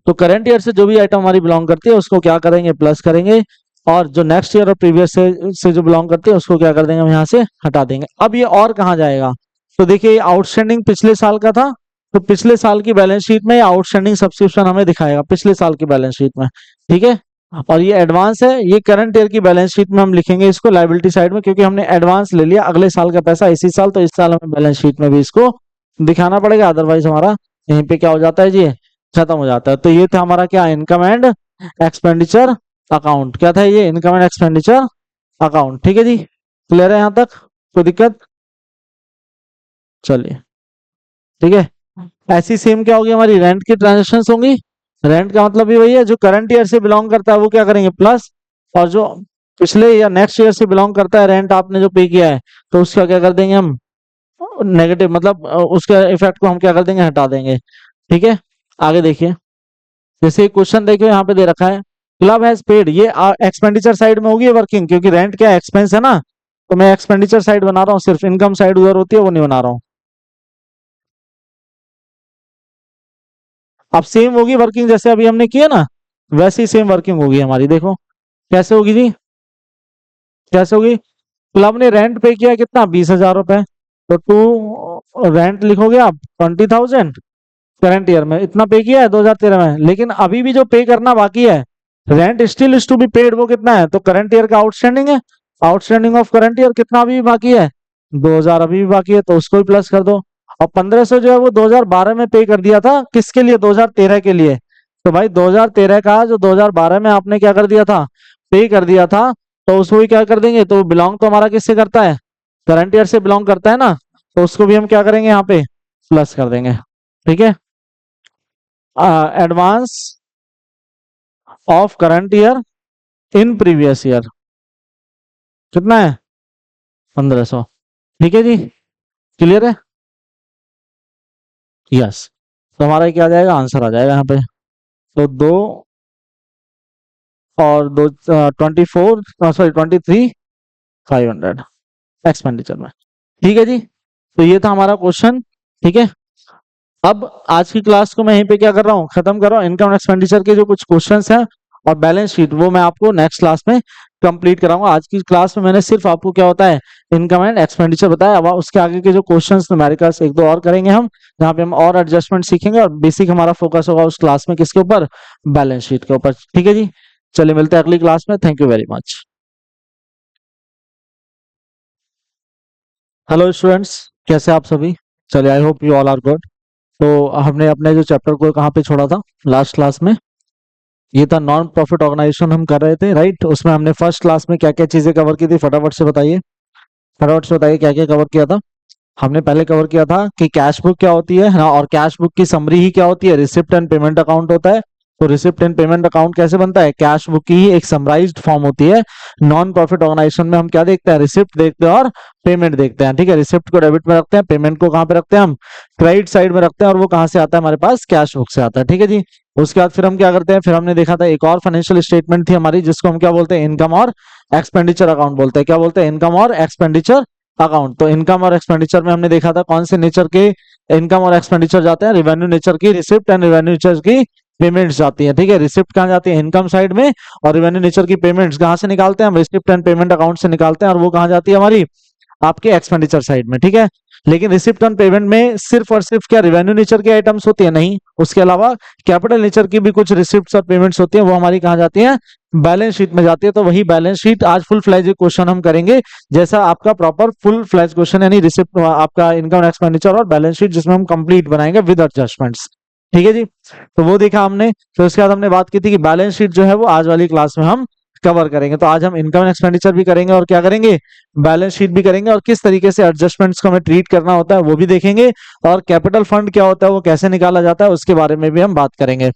तो करंट ईयर से जो भी आइटम हमारी बिलोंग करती है उसको क्या करेंगे, प्लस करेंगे, और जो नेक्स्ट ईयर और प्रीवियस से जो बिलोंग करती है उसको क्या कर देंगे, हम यहाँ से हटा देंगे। अब ये और कहाँ जाएगा, तो देखिए आउटस्टैंडिंग पिछले साल का था, तो पिछले साल की बैलेंस शीट में आउटस्टैंडिंग सब्सक्रिप्शन हमें दिखाएगा पिछले साल की बैलेंस शीट में, ठीक है। और ये एडवांस है, ये करंट ईयर की बैलेंस शीट में हम लिखेंगे इसको लायबिलिटी साइड में, क्योंकि हमने एडवांस ले लिया अगले साल का पैसा इसी साल, तो इस साल हमें बैलेंस शीट में भी इसको दिखाना पड़ेगा, अदरवाइज हमारा यहीं पे क्या हो जाता है जी, खत्म हो जाता है। तो ये था हमारा क्या, इनकम एंड एक्सपेंडिचर अकाउंट। क्या था ये, इनकम एंड एक्सपेंडिचर अकाउंट, ठीक है जी। क्लियर है यहाँ तक, कोई दिक्कत, चलिए ठीक है। ऐसी सेम क्या होगी, हमारी रेंट की ट्रांजेक्शन होंगी। रेंट का मतलब भी वही है, जो करंट ईयर से बिलोंग करता है वो क्या करेंगे, प्लस, और जो पिछले या नेक्स्ट ईयर से बिलोंग करता है रेंट आपने जो पे किया है, तो उसका क्या कर देंगे हम, नेगेटिव, मतलब उसके इफेक्ट को हम क्या कर देंगे, हटा देंगे, ठीक है। आगे देखिए, जैसे क्वेश्चन देखिए यहाँ पे दे रखा है, क्लब हैज पेड, ये एक्सपेंडिचर साइड में होगी वर्किंग, क्योंकि रेंट क्या एक्सपेंस है ना, तो मैं एक्सपेंडिचर साइड बना रहा हूँ, सिर्फ इनकम साइड उधर होती है वो नहीं बना रहा हूँ। अब सेम होगी वर्किंग, जैसे अभी हमने किया ना वैसे ही सेम वर्किंग होगी हमारी। देखो कैसे होगी जी, कैसे होगी, क्लब ने रेंट पे किया कितना, 20,000 रुपए, तो टू रेंट लिखोगे आप 20,000, करंट ईयर में इतना पे किया है 2013 में, लेकिन अभी भी जो पे करना बाकी है, rent still is to be paid, वो कितना है, तो करंट ईयर का आउटस्टैंडिंग है, आउटस्टैंडिंग ऑफ करंट ईयर कितना अभी भी बाकी है, 2,000 अभी भी बाकी है, तो उसको भी प्लस कर दो। और 1,500 जो है वो 2012 में पे कर दिया था, किसके लिए, 2013 के लिए, तो भाई 2013 का जो 2012 में आपने क्या कर दिया था, पे कर दिया था, तो उसको भी क्या कर देंगे, तो बिलोंग तो हमारा किससे करता है, करंट ईयर से बिलोंग करता है ना, तो उसको भी हम क्या करेंगे यहाँ पे प्लस कर देंगे, ठीक है। Advance of current year in previous year कितना है, 1,500, ठीक है जी, क्लियर है, यस। तो हमारा क्या आ जाएगा, आंसर आ जाएगा यहाँ पे, तो 2 और 2 24, सॉरी 23,500 एक्सपेंडिचर में, ठीक है जी। तो ये था हमारा क्वेश्चन, ठीक है। अब आज की क्लास को मैं यहीं पे क्या कर रहा हूँ, खत्म कर रहा हूँ। इनकम एक्सपेंडिचर के जो कुछ क्वेश्चंस हैं और बैलेंस शीट वो मैं आपको नेक्स्ट क्लास में कंप्लीट कराऊंगा। आज की क्लास में मैंने सिर्फ आपको क्या होता है, इनकम एंड एक्सपेंडिचर बताया। अब उसके आगे के जो क्वेश्चंस न्यूमेरिकल्स एक दो और करेंगे हम, जहाँ पे हम और एडजस्टमेंट सीखेंगे, और बेसिक हमारा फोकस होगा उस क्लास में किसके ऊपर, बैलेंस शीट के ऊपर, ठीक है जी। चलिए मिलते हैं अगली क्लास में, thank you very much. Hello students, कैसे आप सभी, चलिए I hope you all are good. तो हमने अपने जो चैप्टर को कहाँ पे छोड़ा था लास्ट क्लास में, ये था नॉन प्रॉफिट ऑर्गेनाइजेशन हम कर रहे थे, राइट। उसमें हमने फर्स्ट क्लास में क्या क्या चीजें कवर की थी, फटाफट से बताइए, फटाफट से बताइए क्या क्या कवर किया था। हमने पहले कवर किया था कि कैश बुक क्या होती है ना, और कैश बुक की समरी ही क्या होती है, रिसिप्ट एंड पेमेंट अकाउंट होता है। तो रिसिप्ट एंड पेमेंट अकाउंट कैसे बनता है, कैश बुक की ही एक समराइज्ड फॉर्म होती है। नॉन प्रॉफिट ऑर्गेनाइजेशन में हम क्या देखते हैं, रिसिप्ट देखते हैं और पेमेंट देखते हैं, ठीक है। रिसिप्ट को डेबिट में रखते हैं, पेमेंट को कहाँ पे रखते हैं, हम क्रेडिट साइड में रखते हैं, और वो कहाँ से आता है, हमारे पास कैश बुक से आता है, ठीक है जी। उसके बाद फिर हम क्या करते हैं, फिर हमने देखा था एक और फाइनेंशियल स्टेटमेंट थी हमारी, जिसको हम क्या बोलते हैं, इनकम और एक्सपेंडिचर अकाउंट बोलते हैं। क्या बोलते हैं, इनकम और एक्सपेंडिचर अकाउंट। तो इनकम और एक्सपेंडिचर में हमने देखा था कौन से नेचर के इनकम और एक्सपेंडिचर जाते हैं, रेवेन्यू नेचर की रिसिप्ट एंड रेवेन्यू नेचर की पेमेंट्स जाती है, ठीक है। रिसिप्ट कहाँ जाती है, इनकम साइड में, और रेवेन्यू नेचर की पेमेंट्स कहाँ से निकालते हैं, हम रिसिप्ट एंड पेमेंट अकाउंट से निकालते हैं, और वो कहाँ जाती है, हमारी आपके एक्सपेंडिचर साइड में, ठीक है। लेकिन रिसिप्ट एंड पेमेंट में सिर्फ और सिर्फ क्या रेवेन्यू नेचर की आइटम्स होती है, नहीं, उसके अलावा कैपिटल नेचर की भी कुछ रिसिप्ट्स और पेमेंट्स होती है, वो हमारी कहाँ जाती है, बैलेंस शीट में जाती है। तो वही बैलेंस शीट आज फुल फ्लैज क्वेश्चन हम करेंगे, जैसा आपका प्रॉपर फुल फ्लैज क्वेश्चन, यानी रिसिप्ट आपका इनकम एक्सपेंडिचर और बैलेंस शीट, जिसमें हम कंप्लीट बनाएंगे विद एडजस्टमेंट्स, ठीक है जी। तो वो देखा हमने। तो उसके बाद हमने बात की थी कि बैलेंस शीट जो है वो आज वाली क्लास में हम कवर करेंगे। तो आज हम इनकम एक्सपेंडिचर भी करेंगे और क्या करेंगे, बैलेंस शीट भी करेंगे, और किस तरीके से एडजस्टमेंट्स को हमें ट्रीट करना होता है वो भी देखेंगे, और कैपिटल फंड क्या होता है, वो कैसे निकाला जाता है, उसके बारे में भी हम बात करेंगे।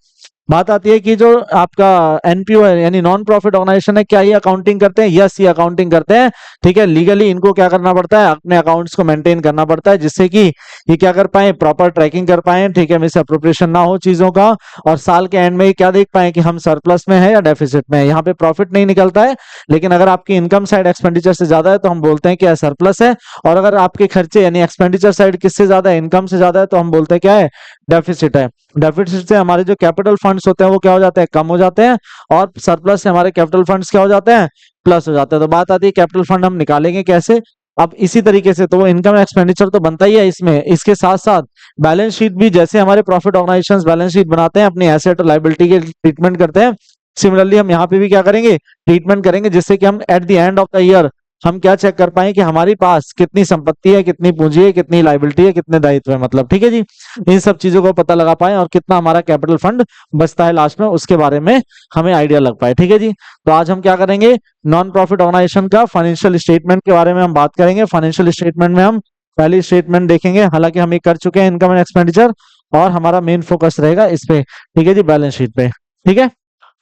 बात आती है कि जो आपका एनपीओ है, यानी नॉन प्रॉफिट ऑर्गेनाइजेशन है, क्या ये अकाउंटिंग करते हैं, यस ये अकाउंटिंग करते हैं, ठीक है। लीगली इनको क्या करना पड़ता है, अपने अकाउंट्स को मेंटेन करना पड़ता है, जिससे कि ये क्या कर पाए, प्रॉपर ट्रैकिंग कर पाए, ठीक है, मिस अप्रोप्रिएशन ना हो चीजों का, और साल के एंड में क्या देख पाए कि हम सरप्लस में है या डेफिसिट में है। यहाँ पे प्रॉफिट नहीं निकलता है, लेकिन अगर आपकी इनकम साइड एक्सपेंडिचर से ज्यादा है तो हम बोलते हैं क्या, सरप्लस है, और अगर आपके खर्चे यानी एक्सपेंडिचर साइड किससे ज्यादा है, इनकम से ज्यादा है, तो हम बोलते हैं क्या है, डेफिसिट है। डेफिसिट से हमारे जो कैपिटल फंड्स होते हैं वो क्या हो जाते हैं, कम हो जाते हैं, और सरप्लस से हमारे कैपिटल फंड्स क्या हो जाते हैं, प्लस हो जाते हैं। तो बात आती है कैपिटल फंड हम निकालेंगे कैसे। अब इसी तरीके से तो वो इनकम एक्सपेंडिचर तो बनता ही है इसमें, इसके साथ साथ बैलेंस शीट भी, जैसे हमारे प्रॉफिट ऑर्गेनाइजेशंस बैलेंस शीट बनाते हैं, अपनी एसेट और लायबिलिटी के ट्रीटमेंट करते हैं, सिमिलरली हम यहाँ पे भी क्या करेंगे, ट्रीटमेंट करेंगे, जिससे कि हम at the end of the year हम क्या चेक कर पाए कि हमारे पास कितनी संपत्ति है, कितनी पूंजी है, कितनी लायबिलिटी है, कितने दायित्व है, मतलब ठीक है जी। इन सब चीजों को पता लगा पाए और कितना हमारा कैपिटल फंड बचता है लास्ट में, उसके बारे में हमें आइडिया लग पाए, ठीक है जी। तो आज हम क्या करेंगे, नॉन प्रॉफिट ऑर्गेनाइजेशन का फाइनेंशियल स्टेटमेंट के बारे में हम बात करेंगे। फाइनेंशियल स्टेटमेंट में हम पहली स्टेटमेंट देखेंगे, हालांकि हम ये कर चुके हैं, इनकम एंड एक्सपेंडिचर, और हमारा मेन फोकस रहेगा इस पे, ठीक है जी, बैलेंस शीट पे। ठीक है,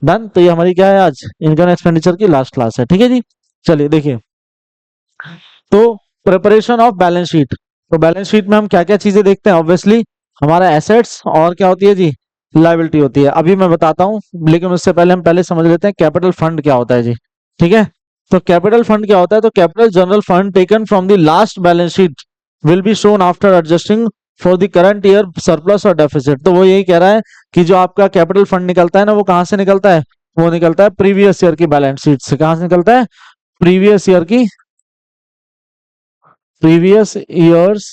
डन। तो ये हमारी क्या है, आज इनकम एक्सपेंडिचर की लास्ट क्लास है, ठीक है जी। चलिए देखिए, तो प्रिपरेशन ऑफ बैलेंस शीट। तो बैलेंस शीट में हम क्या क्या चीजें देखते हैं, ऑब्वियसली हमारा एसेट्स और क्या होती है जी, लायबिलिटी होती है, अभी मैं बताता हूँ, लेकिन उससे पहले हम पहले समझ लेते हैं कैपिटल फंड क्या होता है जी। ठीक है, तो कैपिटल फंड क्या होता है, तो capital general fund taken from the last balance sheet will be shown after adjusting for the current year surplus और डेफिसिट। तो वो यही कह रहा है कि जो आपका कैपिटल फंड निकलता है ना, वो कहाँ से निकलता है, वो निकलता है प्रीवियस ईयर की बैलेंस शीट से। कहाँ से निकलता है, प्रीवियस ईयर की, प्रीवियस ईयर्स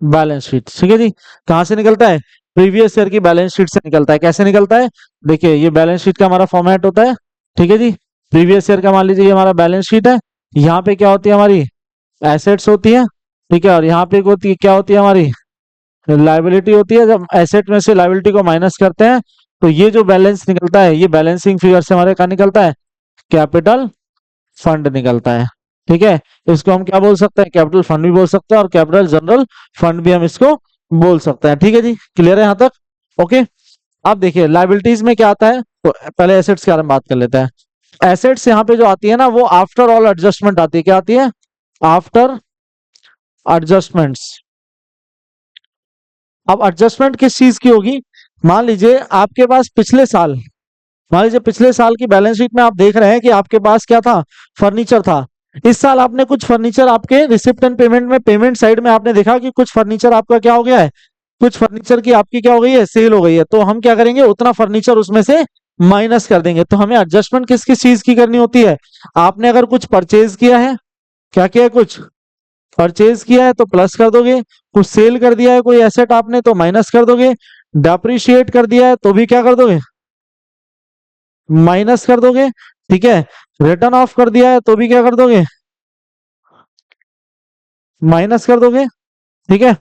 बैलेंस शीट, ठीक है जी। कहाँ से निकलता है, प्रीवियस ईयर की बैलेंस शीट से निकलता है। कैसे निकलता है, देखिए ये बैलेंस शीट का हमारा फॉर्मेट होता है, ठीक है जी। प्रीवियस ईयर का मान लीजिए ये हमारा बैलेंस शीट है, यहाँ पे क्या होती है हमारी एसेट्स होती है, ठीक है, और यहाँ पे होती है क्या होती है हमारी लायबिलिटी होती है। जब एसेट में से लायबिलिटी को माइनस करते हैं तो ये जो बैलेंस निकलता है, ये बैलेंसिंग फिगर से हमारे क्या निकलता है, कैपिटल फंड निकलता है। ठीक है, इसको हम क्या बोल सकते हैं, कैपिटल फंड भी बोल सकते हैं, और कैपिटल जनरल फंड भी हम इसको बोल सकते हैं। ठीक है जी, क्लियर है यहाँ तक, ओके। अब देखिए लाइबिलिटीज में क्या आता है, तो पहले एसेट्स के बारे में बात कर लेते हैं। एसेट्स यहाँ पे जो आती है ना, वो आफ्टर ऑल एडजस्टमेंट आती है। क्या आती है, आफ्टर एडजस्टमेंट्स। अब एडजस्टमेंट किस चीज की होगी, मान लीजिए आपके पास पिछले साल, मान लीजिए पिछले साल की बैलेंस शीट में आप देख रहे हैं कि आपके पास क्या था, फर्नीचर था। इस साल आपने कुछ फर्नीचर आपके रिसिप्ट एंड पेमेंट में, पेमेंट साइड में आपने देखा कि कुछ फर्नीचर आपका क्या हो गया है, कुछ फर्नीचर की आपकी क्या हो गई है, सेल हो गई है। तो हम क्या करेंगे, उतना फर्नीचर उसमें से माइनस कर देंगे। तो हमें एडजस्टमेंट किस किस चीज की करनी होती है, आपने अगर कुछ परचेज किया है, क्या किया है, कुछ परचेज किया है तो प्लस कर दोगे, कुछ सेल कर दिया है कोई एसेट आपने तो माइनस कर दोगे, डेप्रिशिएट कर दिया है तो भी क्या कर दोगे, माइनस कर दोगे। ठीक है, रिटर्न ऑफ कर दिया है तो भी क्या कर दोगे, माइनस कर दोगे। ठीक है,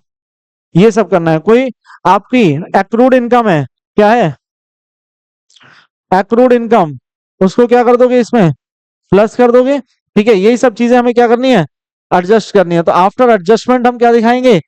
ये सब करना है। कोई आपकी एक्रूड इनकम है, क्या है, एक्रूड इनकम, उसको क्या कर दोगे, इसमें प्लस कर दोगे। ठीक है, यही सब चीजें हमें क्या करनी है, एडजस्ट करनी है। तो आफ्टर एडजस्टमेंट हम क्या दिखाएंगे,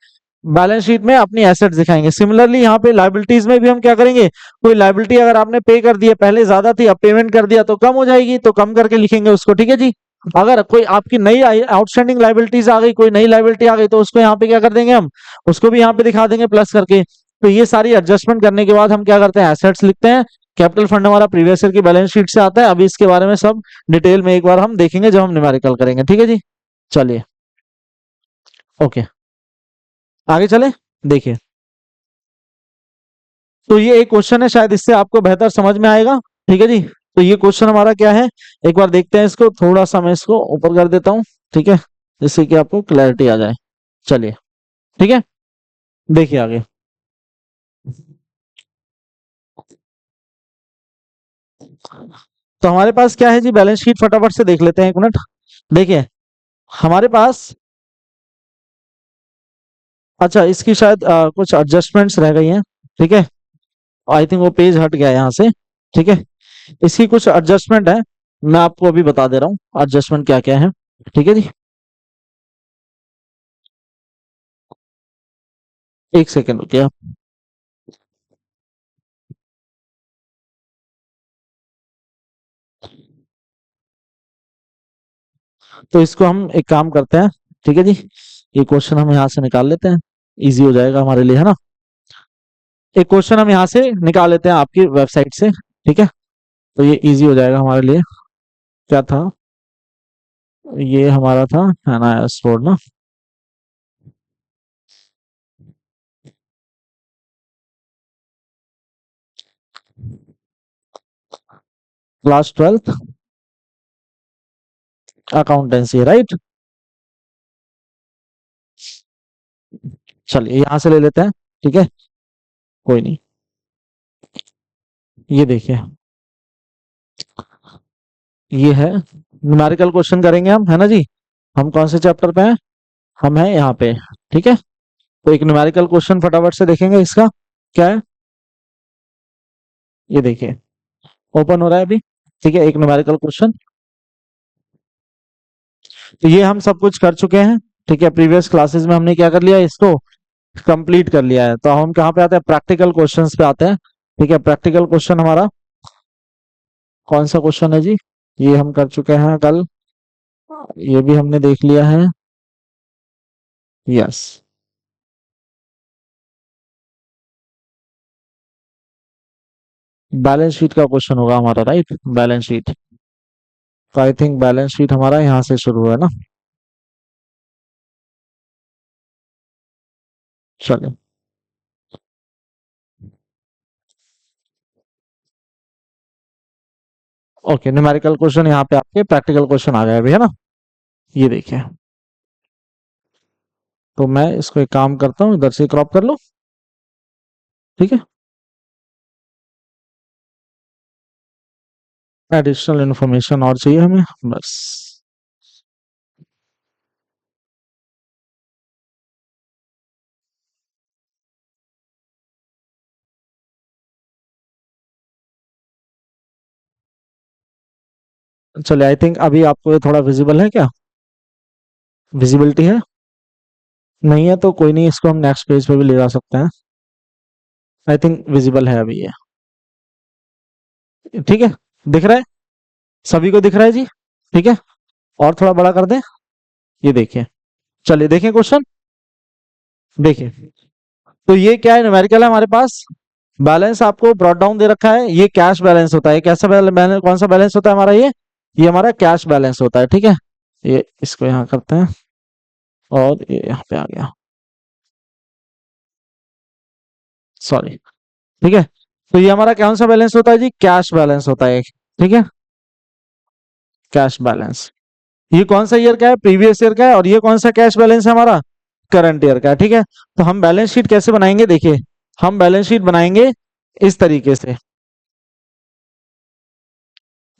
बैलेंस शीट में अपनी एसेट्स दिखाएंगे। सिमिलरली यहाँ पे लाइबिलिटीज में भी हम क्या करेंगे, कोई लाइबिलिटी अगर आपने पे कर दी है, पहले ज्यादा थी अब पेमेंट कर दिया तो कम हो जाएगी, तो कम करके लिखेंगे उसको। ठीक है जी, अगर कोई आपकी नई आउटस्टैंडिंग लाइबिलिटीज आ गई, कोई नई लाइबिलिटी आ गई, तो उसको यहाँ पे क्या कर देंगे, हम उसको भी यहाँ पे दिखा देंगे प्लस करके। तो ये सारी एडजस्टमेंट करने के बाद हम क्या करते हैं, एसेट्स लिखते हैं। कैपिटल फंड हमारा प्रीवियस ईयर की बैलेंस शीट से आता है। अभी इसके बारे में सब डिटेल में एक बार हम देखेंगे जब हम न्यूमेरिकल करेंगे। ठीक है जी, चलिए ओके, आगे चले। देखिए, तो ये एक क्वेश्चन है, शायद इससे आपको बेहतर समझ में आएगा। ठीक है जी, तो ये क्वेश्चन हमारा क्या है, एक बार देखते हैं इसको। थोड़ा सा मैं इसको ऊपर कर देता हूँ, ठीक है, जिससे कि आपको क्लैरिटी आ जाए। चलिए, ठीक है, देखिए आगे। तो हमारे पास क्या है जी, बैलेंस शीट फटाफट से देख लेते हैं, एक मिनट। देखिए हमारे पास, अच्छा इसकी शायद कुछ एडजस्टमेंट्स रह गई हैं। ठीक है, आई थिंक वो पेज हट गया यहाँ से। ठीक है, इसकी कुछ एडजस्टमेंट है, मैं आपको अभी बता दे रहा हूँ एडजस्टमेंट क्या क्या है। ठीक है जी, एक सेकेंड रुकिए आप। तो इसको हम एक काम करते हैं, ठीक है जी, ये क्वेश्चन हम यहाँ से निकाल लेते हैं, इजी हो जाएगा हमारे लिए, है ना। एक क्वेश्चन हम यहाँ से निकाल लेते हैं आपकी वेबसाइट से, ठीक है, तो ये इजी हो जाएगा हमारे लिए। क्या था, ये हमारा था है ना, स्पोर्ट ना, क्लास 12th अकाउंटेंसी, राइट। चलिए यहां से ले लेते हैं, ठीक है, कोई नहीं। ये देखिए, ये है न्यूमेरिकल क्वेश्चन करेंगे हम, है ना जी। हम कौन से चैप्टर पे हैं? हम हैं यहाँ पे, ठीक है। तो एक न्यूमेरिकल क्वेश्चन फटाफट से देखेंगे इसका क्या है। ये देखिए, ओपन हो रहा है अभी, ठीक है, एक न्यूमेरिकल क्वेश्चन। तो ये हम सब कुछ कर चुके हैं, ठीक है। प्रीवियस क्लासेस में हमने क्या कर लिया, इसको कंप्लीट कर लिया है। तो हम कहाँ पे आते हैं? प्रैक्टिकल क्वेश्चंस पे आते हैं, ठीक है। प्रैक्टिकल क्वेश्चन हमारा कौन सा क्वेश्चन है जी? ये हम कर चुके हैं कल, ये भी हमने देख लिया है, यस। बैलेंस शीट का क्वेश्चन होगा हमारा, राइट, बैलेंस शीट। तो आई थिंक बैलेंस शीट हमारा यहाँ से शुरू हुआ है ना। चलिए, ओके, न्यूमेरिकल क्वेश्चन यहाँ पे आपके प्रैक्टिकल क्वेश्चन आ गए अभी, है ना। ये देखिए, तो मैं इसको एक काम करता हूँ, इधर से क्रॉप कर लो, ठीक है। एडिशनल इन्फॉर्मेशन और चाहिए हमें, बस। चलिए, आई थिंक अभी आपको ये थोड़ा विजिबल है क्या? विजिबिलिटी है? नहीं है तो कोई नहीं, इसको हम नेक्स्ट पेज पे भी ले जा सकते हैं। आई थिंक विजिबल है अभी ये, ठीक है। दिख रहा है? सभी को दिख रहा है जी, ठीक है। और थोड़ा बड़ा कर दें, ये देखिए। चलिए देखें क्वेश्चन, देखिए। तो ये क्या है, न्यूमेरिकल है हमारे पास। बैलेंस आपको ब्रॉट डाउन दे रखा है, ये कैश बैलेंस होता है। कैसा बैलेंस, कौन सा बैलेंस होता है हमारा? ये हमारा कैश बैलेंस होता है, ठीक है। ये इसको यहाँ करते हैं, और ये यहाँ पे आ गया, सॉरी, ठीक है। तो ये हमारा कौन सा बैलेंस होता है जी? कैश बैलेंस होता है, ठीक है, कैश बैलेंस। ये कौन सा ईयर का है? प्रीवियस ईयर का है। और ये कौन सा कैश बैलेंस है हमारा? करंट ईयर का है, ठीक है। तो हम बैलेंस शीट कैसे बनाएंगे? देखिए, हम बैलेंस शीट बनाएंगे इस तरीके से।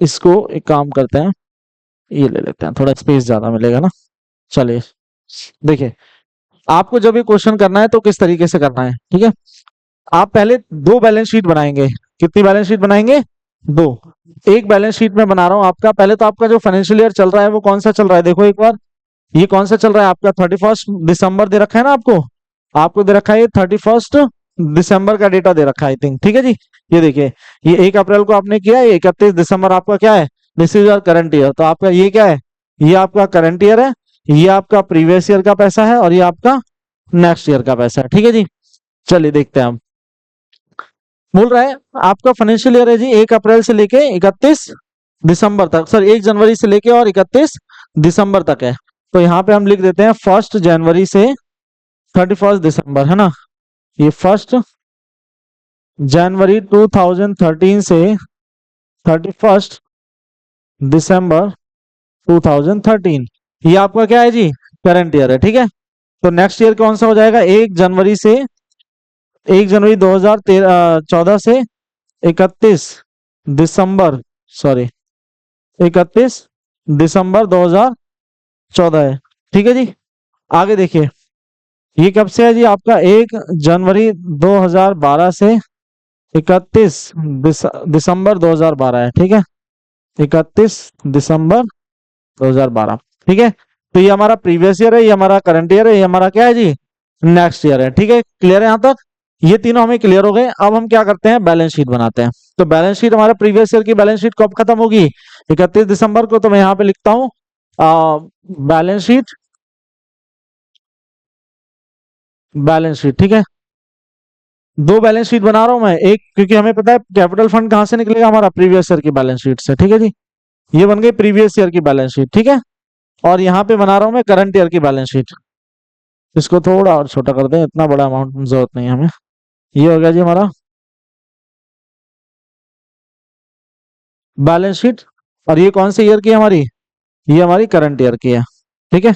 इसको एक काम करते हैं, ये ले लेते हैं, थोड़ा स्पेस ज्यादा मिलेगा ना। चलिए, देखिए, आपको जब ये क्वेश्चन करना है तो किस तरीके से करना है, ठीक है। आप पहले दो बैलेंस शीट बनाएंगे। कितनी बैलेंस शीट बनाएंगे? दो। एक बैलेंस शीट में बना रहा हूं आपका, पहले तो आपका जो फाइनेंशियल ईयर चल रहा है वो कौन सा चल रहा है, देखो एक बार। ये कौन सा चल रहा है आपका? 31 दिसंबर दे रखा है ना आपको। आपको दे रखा है ये 31 दिसंबर का डेटा दे रखा है, आई थिंक, ठीक है जी। ये देखिए, ये 1 अप्रैल को आपने किया है, 31 दिसंबर आपका क्या है? This is your current year. तो आपका ये क्या है? ये आपका करंट ईयर है, ये आपका प्रीवियस ईयर का पैसा है, और ये आपका नेक्स्ट ईयर का पैसा है, ठीक है जी। चलिए देखते हैं हम। बोल रहा है आपका फाइनेंशियल ईयर है जी 1 अप्रैल से लेके 31 दिसंबर तक, सॉरी 1 जनवरी से लेके और 31 दिसंबर तक है। तो यहाँ पे हम लिख देते हैं 1 जनवरी से 31 दिसंबर, है ना। ये 1 जनवरी 2013 से 31 दिसंबर 2013, ये आपका क्या है जी? करंट ईयर है, ठीक है। तो नेक्स्ट ईयर कौन सा हो जाएगा? 1 जनवरी 2014 से 31 दिसंबर, सॉरी, 31 दिसंबर 2014 है, ठीक है जी। आगे देखिए, ये कब से है जी? आपका 1 जनवरी 2012 से 31 दिसंबर 2012 है, ठीक है। 31 दिसंबर 2012, ठीक है। तो ये हमारा प्रीवियस ईयर है, ये हमारा करंट ईयर है, ये हमारा क्या है जी? नेक्स्ट ईयर है, ठीक है। क्लियर है यहाँ तक? ये तीनों हमें क्लियर हो गए। अब हम क्या करते हैं? बैलेंस शीट बनाते हैं। तो बैलेंस शीट हमारा प्रीवियस ईयर की बैलेंस शीट कब खत्म होगी? 31 दिसंबर को। तो मैं यहाँ पे लिखता हूँ बैलेंस शीट, बैलेंस शीट, ठीक है। दो बैलेंस शीट बना रहा हूं मैं, एक क्योंकि हमें पता है कैपिटल फंड कहां से निकलेगा? हमारा प्रीवियस ईयर की बैलेंस शीट से, ठीक है जी। ये बन गई प्रीवियस ईयर की बैलेंस शीट, ठीक है। और यहाँ पे बना रहा हूं मैं करंट ईयर की बैलेंस शीट। इसको थोड़ा और छोटा कर दें, इतना बड़ा अमाउंट जरूरत नहीं है हमें। ये हो गया जी हमारा बैलेंस शीट। और ये कौन से ईयर की है हमारी, ये हमारी करंट ईयर की है। ठीक है,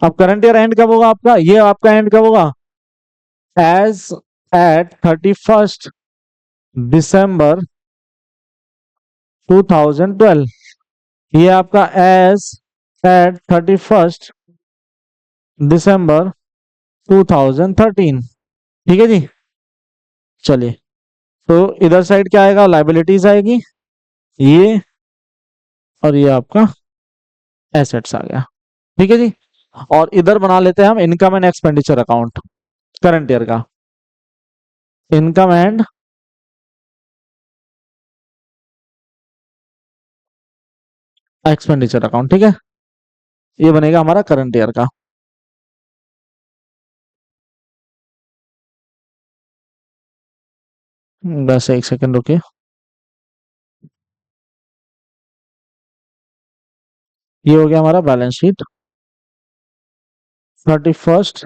अब करंट ईयर एंड कब होगा आपका, ये आपका एंड कब होगा, एज एट 31 दिसंबर 2012। ये आपका एज एट 31 दिसंबर 2013। ठीक है जी। चलिए, तो इधर साइड क्या आएगा, लाइबिलिटीज आएगी ये, और ये आपका एसेट्स आ गया। ठीक है जी। और इधर बना लेते हैं हम income and expenditure account current year का, इनकम एंड एक्सपेंडिचर अकाउंट। ठीक है, ये बनेगा हमारा करंट ईयर का। बस एक सेकंड रुकिए। ये हो गया हमारा बैलेंस शीट 31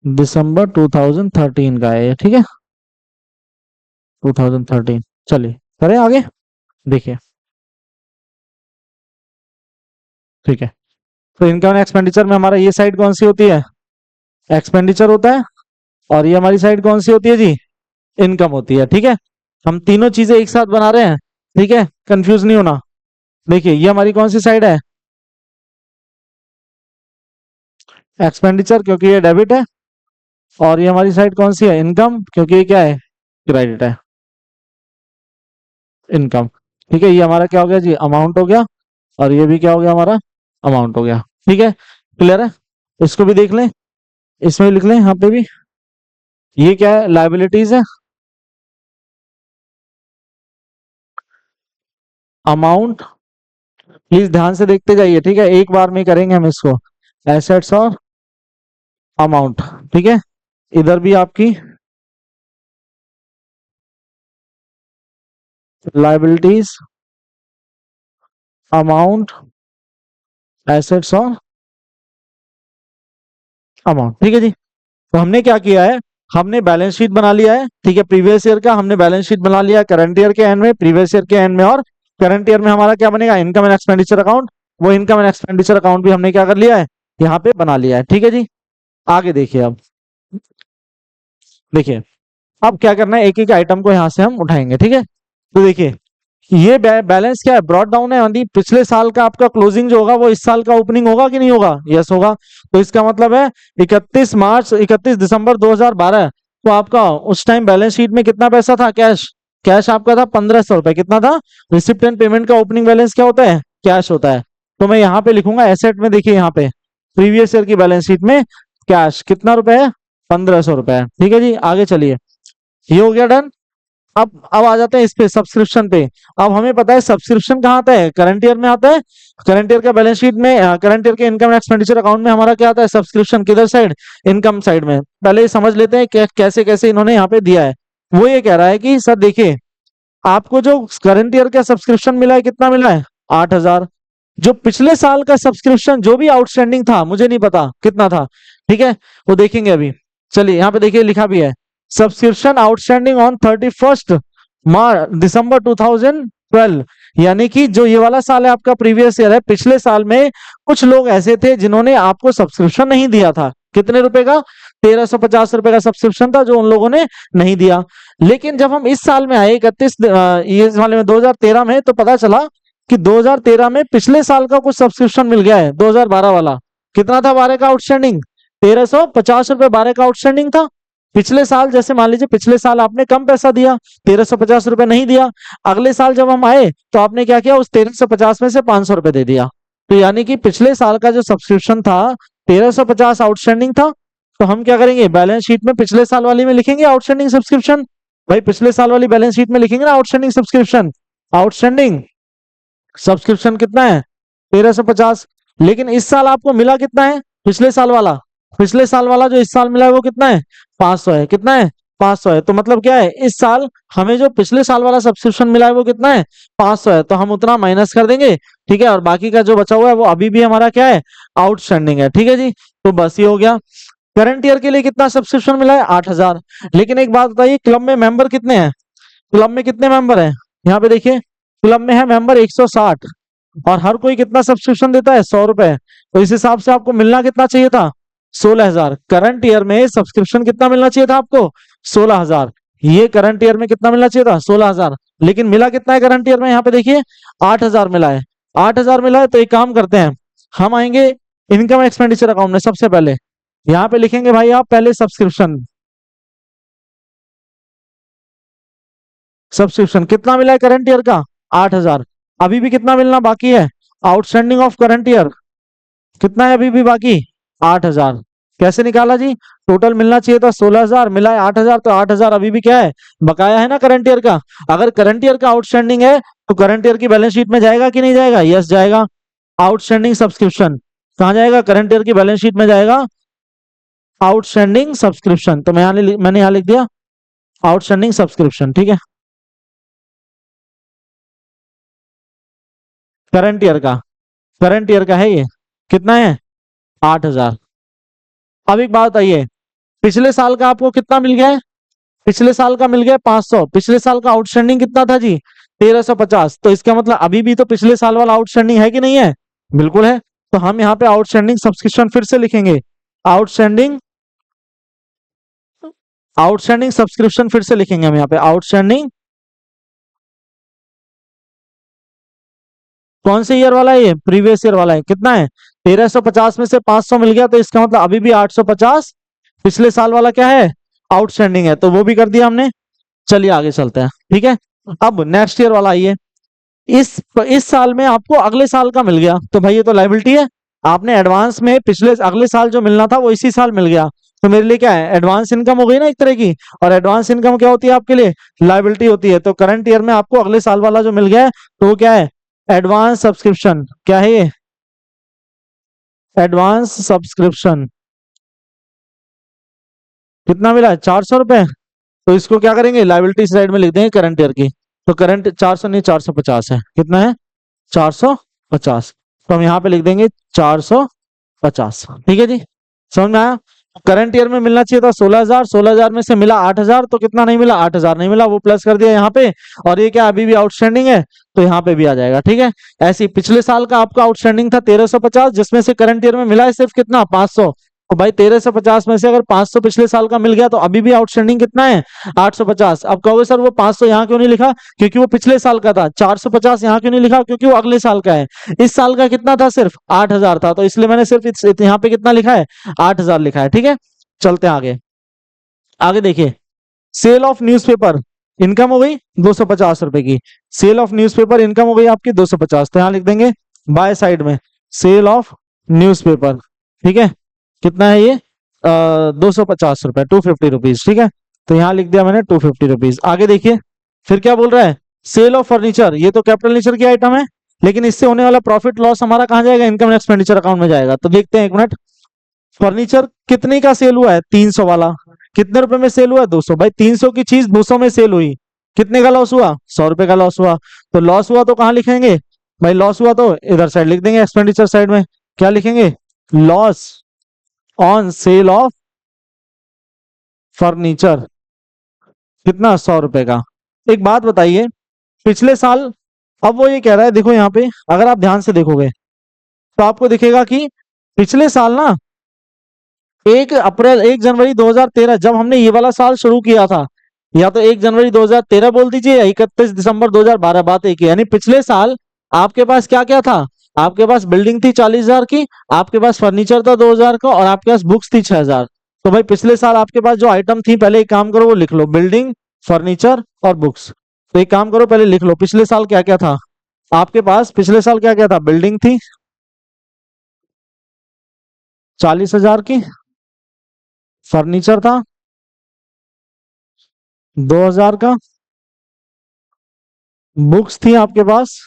दिसंबर 2013 का है ये। ठीक है, 2013। चलिए करें आगे, देखिए। ठीक है, तो इनकम एंड एक्सपेंडिचर में हमारा ये साइड कौन सी होती है, एक्सपेंडिचर होता है, और ये हमारी साइड कौन सी होती है जी, इनकम होती है। ठीक है, हम तीनों चीजें एक साथ बना रहे हैं। ठीक है, कंफ्यूज नहीं होना। देखिए, ये हमारी कौन सी साइड है, एक्सपेंडिचर, क्योंकि ये डेबिट है। और ये हमारी साइड कौन सी है, इनकम, क्योंकि ये क्या है, क्रेडिट है, इनकम। ठीक है, ये हमारा क्या हो गया जी, अमाउंट हो गया। और ये भी क्या हो गया हमारा, अमाउंट हो गया। ठीक है, क्लियर है। इसको भी देख लें, इसमें भी लिख लें यहाँ पे भी। ये क्या है, लाइबिलिटीज है, अमाउंट। प्लीज ध्यान से देखते जाइए। ठीक है, एक बार में ही करेंगे हम इसको, एसेट्स और अमाउंट। ठीक है, इधर भी आपकी लाइबिलिटीज, अमाउंट, एसेट्स और अमाउंट। ठीक है जी। तो हमने क्या किया है, हमने बैलेंस शीट बना लिया है। ठीक है, प्रीवियस ईयर का हमने बैलेंस शीट बना लिया है, करंट ईयर के एंड में, प्रीवियस ईयर के एंड में। और करंट ईयर में हमारा क्या बनेगा, इनकम एंड एक्सपेंडिचर अकाउंट। वो इनकम एंड एक्सपेंडिचर अकाउंट भी हमने क्या कर लिया है, यहाँ पे बना लिया है। ठीक है जी, आगे देखिए। अब देखिए, अब क्या करना है, एक एक आइटम को यहाँ से हम उठाएंगे। ठीक है, तो देखिए, ये बैलेंस क्या है, ब्रॉड डाउन है, यानी पिछले साल का आपका क्लोजिंग जो होगा वो इस साल का ओपनिंग होगा कि नहीं होगा, यस होगा। तो इसका मतलब है 31 दिसंबर 2012, तो आपका उस टाइम बैलेंस शीट में कितना पैसा था, कैश। कैश आपका था 1500 रुपए। कितना था, रिसिप्ट एंड पेमेंट का ओपनिंग बैलेंस क्या होता है, कैश होता है। तो मैं यहाँ पे लिखूंगा एसेट में, देखिए यहाँ पे प्रीवियस ईयर की बैलेंस शीट में कैश कितना रुपए है, 1500 रुपए है। ठीक है जी, आगे चलिए, ये हो गया डन। अब आ जाते हैं इस पे, सब्सक्रिप्शन पे। अब हमें पता है सब्सक्रिप्शन कहाँ आता है, करंट ईयर में आता है। करंट ईयर का बैलेंस शीट में, करंट ईयर के इनकम एक्सपेंडिचर अकाउंट में हमारा क्या आता है, सब्सक्रिप्शन। किधर साइड, इनकम साइड में। पहले ये समझ लेते हैं कैसे कैसे इन्होंने यहाँ पे दिया है। वो ये कह रहा है कि सर देखिए, आपको जो करंट ईयर का सब्सक्रिप्शन मिला है, कितना मिला है, 8000। जो पिछले साल का सब्सक्रिप्शन जो भी आउटस्टैंडिंग था, मुझे नहीं पता कितना था। ठीक है, वो देखेंगे अभी। चलिए, यहाँ पे देखिए लिखा भी है, सब्सक्रिप्शन आउटस्टैंडिंग ऑन 31 दिसंबर 2012। यानी कि जो ये वाला साल है आपका, प्रीवियस ईयर है, पिछले साल में कुछ लोग ऐसे थे जिन्होंने आपको सब्सक्रिप्शन नहीं दिया था। कितने रुपए का, 1350 रुपए का सब्सक्रिप्शन था जो उन लोगों ने नहीं दिया। लेकिन जब हम इस साल में आए 31 ये वाले में 2013 में, तो पता चला कि 2013 में पिछले साल का कुछ सब्सक्रिप्शन मिल गया है, 2012 वाला। कितना था 12 का आउटस्टैंडिंग, 1350 रुपए 12 का आउटस्टैंडिंग था। पिछले साल, जैसे मान लीजिए पिछले साल आपने कम पैसा दिया, 1350 रुपए नहीं दिया। अगले साल जब हम आए तो आपने क्या किया, उस 1350 में से 500 रुपए दे दिया। तो यानी कि पिछले साल का जो सब्सक्रिप्शन था, 1350 आउटस्टैंडिंग था। तो हम क्या करेंगे, बैलेंस शीट में पिछले साल वाली में लिखेंगे आउटस्टैंडिंग सब्सक्रिप्शन। भाई पिछले साल वाली बैलेंस शीट में लिखेंगे ना आउटस्टैंडिंग सब्सक्रिप्शन। आउटस्टैंडिंग सब्सक्रिप्शन कितना है, 1350। लेकिन इस साल आपको मिला कितना है, पिछले साल वाला। पिछले साल वाला जो इस साल मिला है वो कितना है, 500 है। कितना है, 500 है। तो मतलब क्या है, इस साल हमें जो पिछले साल वाला सब्सक्रिप्शन मिला है वो कितना है, 500 है। तो हम उतना माइनस कर देंगे। ठीक है, और बाकी का जो बचा हुआ है वो अभी भी हमारा क्या है, आउटस्टैंडिंग है। ठीक है जी, तो बस ये हो गया। करंट ईयर के लिए कितना सब्सक्रिप्शन मिला है? 8,000। लेकिन एक बात बताइए, क्लब में मेंबर कितने हैं? क्लब में कितने मेंबर हैं? यहाँ पे देखिए, क्लब में है मेंबर 160, और हर कोई कितना सब्सक्रिप्शन देता है? 100 रुपए। तो इस हिसाब से आपको मिलना कितना चाहिए था? 16,000। करंट ईयर में सब्सक्रिप्शन कितना मिलना चाहिए था आपको? 16,000। ये करंट ईयर में कितना मिलना चाहिए था? 16,000। लेकिन मिला कितना है करंट ईयर में? यहाँ पे देखिए 8,000 मिला है। 8,000 मिला है, तो एक काम करते हैं, हम आएंगे इनकम एक्सपेंडिचर अकाउंट में। सबसे पहले यहाँ पे लिखेंगे भाई आप पहले सब्सक्रिप्शन। सब्सक्रिप्शन कितना मिला है करंट ईयर का? 8,000। अभी भी कितना मिलना बाकी है? आउटस्टैंडिंग ऑफ करंट ईयर कितना है अभी भी बाकी? 8,000। कैसे निकाला जी? टोटल मिलना चाहिए था 16,000, मिला है 8,000, तो 8,000 अभी भी क्या है? बकाया है ना करंट ईयर का। अगर करंट ईयर का आउटस्टैंडिंग है तो करंट ईयर की बैलेंस शीट में जाएगा कि नहीं जाएगा? यस जाएगा। आउटस्टैंडिंग सब्सक्रिप्शन कहाँ जाएगा? करंट ईयर की बैलेंस शीट में जाएगा। आउटस्टैंडिंग सब्सक्रिप्शन, तो मैंने यहाँ लिख दिया आउटस्टैंडिंग सब्सक्रिप्शन। ठीक है, करंट ईयर का, करंट ईयर का है ये। कितना है? 8,000। अब एक बात बताइए, पिछले साल का आपको कितना मिल गया है? पिछले साल का मिल गया 500। पिछले साल का आउटस्टैंडिंग कितना था जी? 1,350। तो इसका मतलब अभी भी तो पिछले साल वाला आउटस्टैंडिंग है कि नहीं है? बिल्कुल है। तो हम यहाँ पे आउटस्टैंडिंग सब्सक्रिप्शन फिर से लिखेंगे। आउटस्टैंडिंग, आउटस्टैंडिंग सब्सक्रिप्शन फिर से लिखेंगे हम यहाँ पे। आउटस्टैंडिंग कौन से ईयर वाला है? ये प्रीवियस ईयर वाला है। कितना है? 1,350 में से 500 मिल गया, तो इसका मतलब अभी भी 850 पिछले साल वाला क्या है? आउटस्टैंडिंग है। तो वो भी कर दिया हमने। चलिए आगे चलते हैं। ठीक है, अब नेक्स्ट ईयर वाला आइए। इस साल में आपको अगले साल का मिल गया, तो भाई ये तो लाइबिलिटी है। आपने एडवांस में पिछले अगले साल जो मिलना था वो इसी साल मिल गया, तो मेरे लिए क्या है? एडवांस इनकम हो गई ना एक तरह की। और एडवांस इनकम क्या होती है आपके लिए? लाइबिलिटी होती है। तो करंट ईयर में आपको अगले साल वाला जो मिल गया है, तो वो क्या है? Advance subscription. क्या है ये? Advance subscription. कितना मिला है? 400 रुपए। तो इसको क्या करेंगे? लाइबिलिटी साइड में लिख देंगे करंट ईयर की। तो करंट 400 नहीं 450 है। कितना है? 450। तो हम यहाँ पे लिख देंगे 450। ठीक है जी, समझ में आया? करंट ईयर में मिलना चाहिए था 16,000। 16,000 में से मिला 8,000, तो कितना नहीं मिला? 8,000 नहीं मिला, वो प्लस कर दिया यहाँ पे। और ये क्या अभी भी आउटस्टैंडिंग है, तो यहाँ पे भी आ जाएगा। ठीक है, ऐसे ही पिछले साल का आपका आउटस्टैंडिंग था 1,350, जिसमें से करंट ईयर में मिला है सिर्फ कितना? 500। तो भाई 1,350 में से अगर 500 पिछले साल का मिल गया, तो अभी भी आउटस्टैंडिंग कितना है? 850। अब कहोगे सर वो 500 यहाँ क्यों नहीं लिखा? क्योंकि वो पिछले साल का था। 450 यहाँ क्यों नहीं लिखा? क्योंकि वो अगले साल का है। इस साल का कितना था? सिर्फ 8,000 था, तो इसलिए मैंने सिर्फ यहाँ पे कितना लिखा है? 8,000 लिखा है। ठीक है, चलते हैं आगे। आगे देखिए, सेल ऑफ न्यूज़पेपर इनकम हो गई 250 रुपए की। सेल ऑफ न्यूज़पेपर इनकम हो गई आपकी 250, तो यहाँ लिख देंगे बाय साइड में सेल ऑफ न्यूज़पेपर। ठीक है, कितना है ये? 250 रुपए, 250 रुपीज। ठीक है, तो यहाँ लिख दिया मैंने 250 रुपीज। आगे देखिए, फिर क्या बोल रहा है? सेल ऑफ फर्नीचर, ये तो कैपिटल नेचर की आइटम है, लेकिन इससे होने वाला प्रॉफिट लॉस हमारा कहाँ जाएगा? इनकम एक्सपेंडिचर अकाउंट में जाएगा। तो देखते हैं एक मिनट। फर्नीचर कितने का सेल हुआ है? 300 वाला। कितने रुपए में सेल हुआ? 200। भाई 300 की चीज 200 में सेल हुई, कितने का लॉस हुआ? 100 रुपए का लॉस हुआ। तो लॉस हुआ तो कहाँ लिखेंगे भाई? लॉस हुआ तो इधर साइड लिख देंगे, एक्सपेंडिचर साइड में। क्या लिखेंगे? Loss on sale of furniture. कितना? 100 रुपए का। एक बात बताइए, पिछले साल, अब वो ये कह रहा है, देखो यहाँ पे अगर आप ध्यान से देखोगे तो आपको दिखेगा कि पिछले साल ना 1 जनवरी 2013, जब हमने ये वाला साल शुरू किया था, या तो 1 जनवरी 2013 बोल दीजिए, या 31 दिसंबर 2012, बात एक ही है। यानी पिछले साल आपके पास क्या क्या था? आपके पास बिल्डिंग थी 40,000 की, आपके पास फर्नीचर था 2,000 का, और आपके पास बुक्स थी 6,000। तो भाई पिछले साल आपके पास जो आइटम थी, पहले एक काम करो वो लिख लो, बिल्डिंग, फर्नीचर और बुक्स। तो एक काम करो पहले लिख लो पिछले साल क्या क्या था आपके पास। पिछले साल क्या क्या था? बिल्डिंग थी 40,000 की, फर्नीचर था 2,000 का, बुक्स थी आपके पास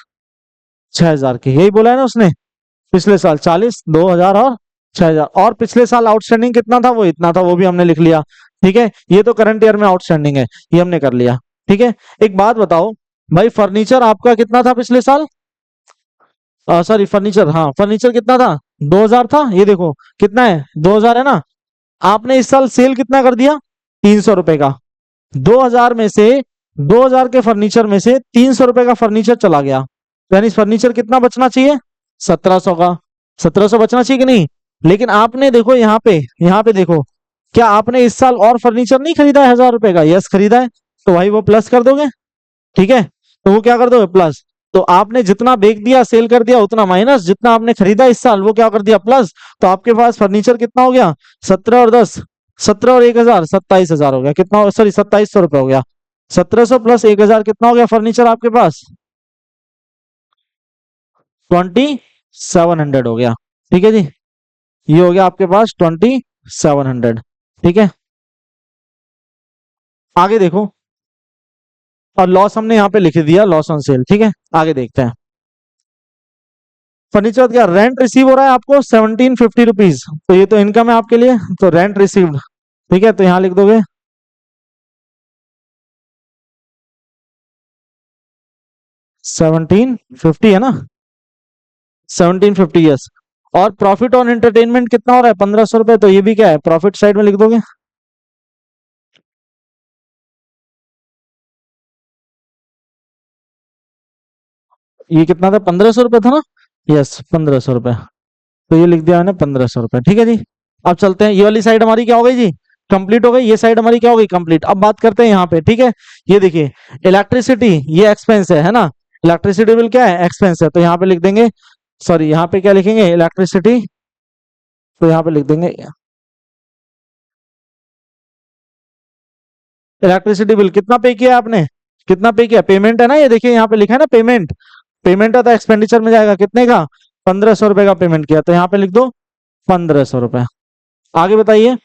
6,000 की। यही बोला है ना उसने? पिछले साल 40, 2,000 और 6,000। और पिछले साल आउटस्टैंडिंग कितना था? वो इतना था, वो भी हमने लिख लिया। ठीक है, ये तो करंट ईयर में आउटस्टैंडिंग है, ये हमने कर लिया। ठीक है, एक बात बताओ भाई, फर्नीचर आपका कितना था पिछले साल? सॉरी, फर्नीचर, हाँ फर्नीचर कितना था? 2,000 था। ये देखो कितना है? 2,000 है ना। आपने इस साल सेल कितना कर दिया, 300 रुपए का। 2000 में से 2000 के फर्नीचर में से 300 रुपए का फर्नीचर चला गया, यानी फर्नीचर कितना बचना चाहिए, 1700 का। 1700 बचना चाहिए कि नहीं। लेकिन आपने देखो यहाँ पे देखो, क्या आपने इस साल और फर्नीचर नहीं खरीदा है 1000 रुपए का, यस खरीदा है, तो भाई वो प्लस कर दोगे, ठीक है, तो वो क्या कर दोगे, प्लस। तो आपने जितना बेच दिया सेल कर दिया उतना माइनस, जितना आपने खरीदा इस साल वो क्या कर दिया, प्लस। तो आपके पास फर्नीचर कितना हो गया, 17 और 10, 17 और 1000, 27,000 हो गया, कितना, सॉरी 2700 रुपए हो गया। 1700 प्लस 1000 कितना हो गया फर्नीचर आपके पास, 2700 हो गया, ठीक है जी। ये हो गया आपके पास 2700, ठीक है। आगे देखो, और लॉस हमने यहाँ पे लिख दिया, लॉस ऑन सेल, ठीक है। आगे देखते हैं, फर्नीचर क्या रेंट रिसीव हो रहा है आपको 1750 रुपीज, तो ये तो इनकम है आपके लिए, तो रेंट रिसीव्ड, ठीक है, तो यहाँ लिख दोगे 1750, है ना, 1750, यस। और प्रॉफिट ऑन एंटरटेनमेंट कितना हो रहा है, 1500 रुपए, तो ये भी क्या है, प्रॉफिट साइड में लिख दोगे। ये कितना था, 1500 रुपए था ना, यस 1500 रुपए, तो ये लिख दिया मैंने 1500 रुपए, ठीक है जी। अब चलते हैं, ये वाली साइड हमारी क्या हो गई जी, कंप्लीट हो गई, ये साइड हमारी क्या हो गई, कंप्लीट। अब बात करते हैं यहाँ पे, ठीक है। ये देखिए, इलेक्ट्रिसिटी ये एक्सपेंस है ना, इलेक्ट्रिसिटी बिल क्या है, एक्सपेंस है, तो यहाँ पे लिख देंगे, सॉरी यहाँ पे क्या लिखेंगे, इलेक्ट्रिसिटी, तो यहाँ पे लिख देंगे इलेक्ट्रिसिटी बिल कितना पे किया आपने, कितना पे किया, पेमेंट है ना, ये देखिए यहाँ पे लिखा है ना पेमेंट, पेमेंट है तो एक्सपेंडिचर में जाएगा कितने का, 1500 रुपए का पेमेंट किया, तो यहाँ पे लिख दो 1500 रुपए। आगे बताइए,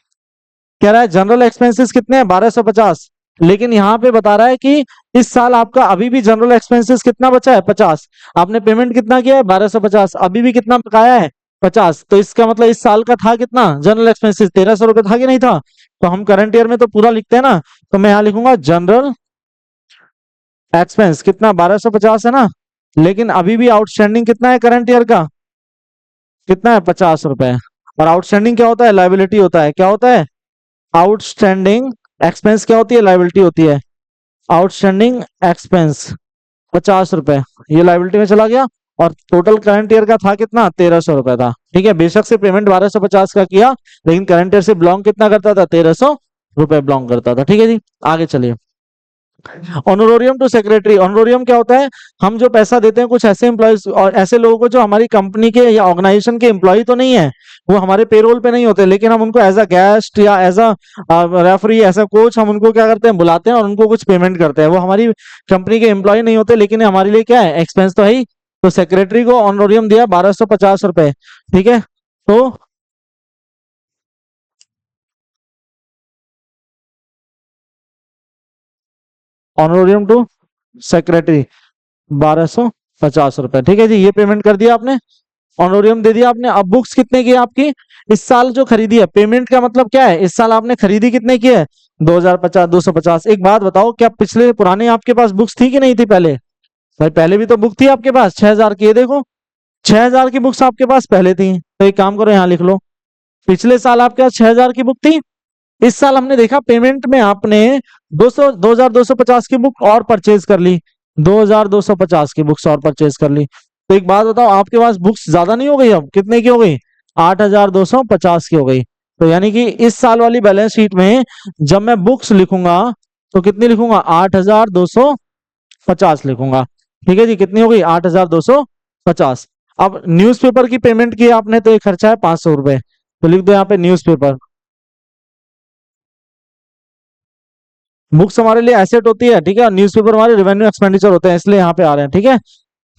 कह रहा है जनरल एक्सपेंसेस कितने हैं, 1250, लेकिन यहाँ पे बता रहा है कि इस साल आपका अभी भी जनरल एक्सपेंसेस कितना बचा है, 50। आपने पेमेंट कितना किया है, 1250, अभी भी कितना बकाया है, 50। तो इसका मतलब इस साल का था कितना जनरल एक्सपेंसेस, 1300 रुपए था कि नहीं था। तो हम करंट ईयर में तो पूरा लिखते हैं ना, तो मैं यहाँ लिखूंगा जनरल एक्सपेंस कितना, 1250 है ना, लेकिन अभी भी आउटस्टैंडिंग कितना है करंट ईयर का, कितना है, 50 रुपए। और आउटस्टैंडिंग क्या होता है, लाइबिलिटी होता है, क्या होता है, आउटस्टैंडिंग एक्सपेंस क्या होती है, लाइबिलिटी होती है, आउटस्टैंडिंग एक्सपेंस 50 रुपए, ये लाइबिलिटी में चला गया। और टोटल करंट ईयर का था कितना, 1300 रुपए था, ठीक है। बेशक से पेमेंट 1250 का किया, लेकिन करंट ईयर से बिलोंग कितना करता था, 1300 रुपए बिलोंग करता था, ठीक है जी। आगे चलिए, ऑनरोरियम टू सेक्रेटरी, ऑनरोरियम क्या होता है, हम जो पैसा देते हैं कुछ ऐसे एम्प्लॉयज और ऐसे लोगों को जो हमारी कंपनी के या ऑर्गेनाइजेशन के एम्प्लॉय तो नहीं है, वो हमारे पेरोल पे नहीं होते, लेकिन हम उनको एज अ गेस्ट या as a referee, as a coach, हम उनको क्या करते हैं, बुलाते हैं और उनको कुछ पेमेंट करते हैं। वो हमारी कंपनी के एम्प्लॉय नहीं होते, लेकिन हमारे लिए क्या है, एक्सपेंस तो है ही। तो सेक्रेटरी को ऑनरोरियम दिया 1250 रुपए, ठीक है। तो ऑनरोरियम टू सेक्रेटरी 1250 रुपए, ठीक है जी, ये पेमेंट कर दिया आपने, ऑनोरियम दे दिया आपने। अब बुक्स कितने की है आपकी, इस साल जो खरीदी है, पेमेंट का मतलब क्या है, इस साल आपने खरीदी कितने की है, 2050, 250। एक बात बताओ, क्या पिछले पुराने आपके पास बुक्स थी कि नहीं थी पहले, भाई पहले भी तो बुक थी आपके पास 6000 की, ये देखो 6000 की बुक्स आपके पास पहले थी। तो एक काम करो, यहाँ लिख लो, पिछले साल आपके पास 6000 की बुक थी, इस साल हमने देखा पेमेंट में आपने 2250 की बुक और परचेज कर ली, 2250 की बुक्स और परचेज कर ली। तो एक बात बताओ, आपके पास बुक्स ज्यादा नहीं हो गई, अब कितने की हो गई, 8250 की हो गई। तो यानी कि इस साल वाली बैलेंस शीट में जब मैं बुक्स लिखूंगा तो कितनी लिखूंगा, 8250 लिखूंगा, ठीक है जी। कितनी हो गई, 8250। अब न्यूज़पेपर की पेमेंट की आपने, तो एक खर्चा है 500 रुपए, तो लिख दो यहाँ पे न्यूज़पेपर। बुक्स हमारे लिए एसेट होती है, ठीक है, और न्यूज़पेपर हमारे रेवेन्यू एक्सपेंडिचर होते हैं, इसलिए यहाँ पे आ रहे हैं, ठीक है।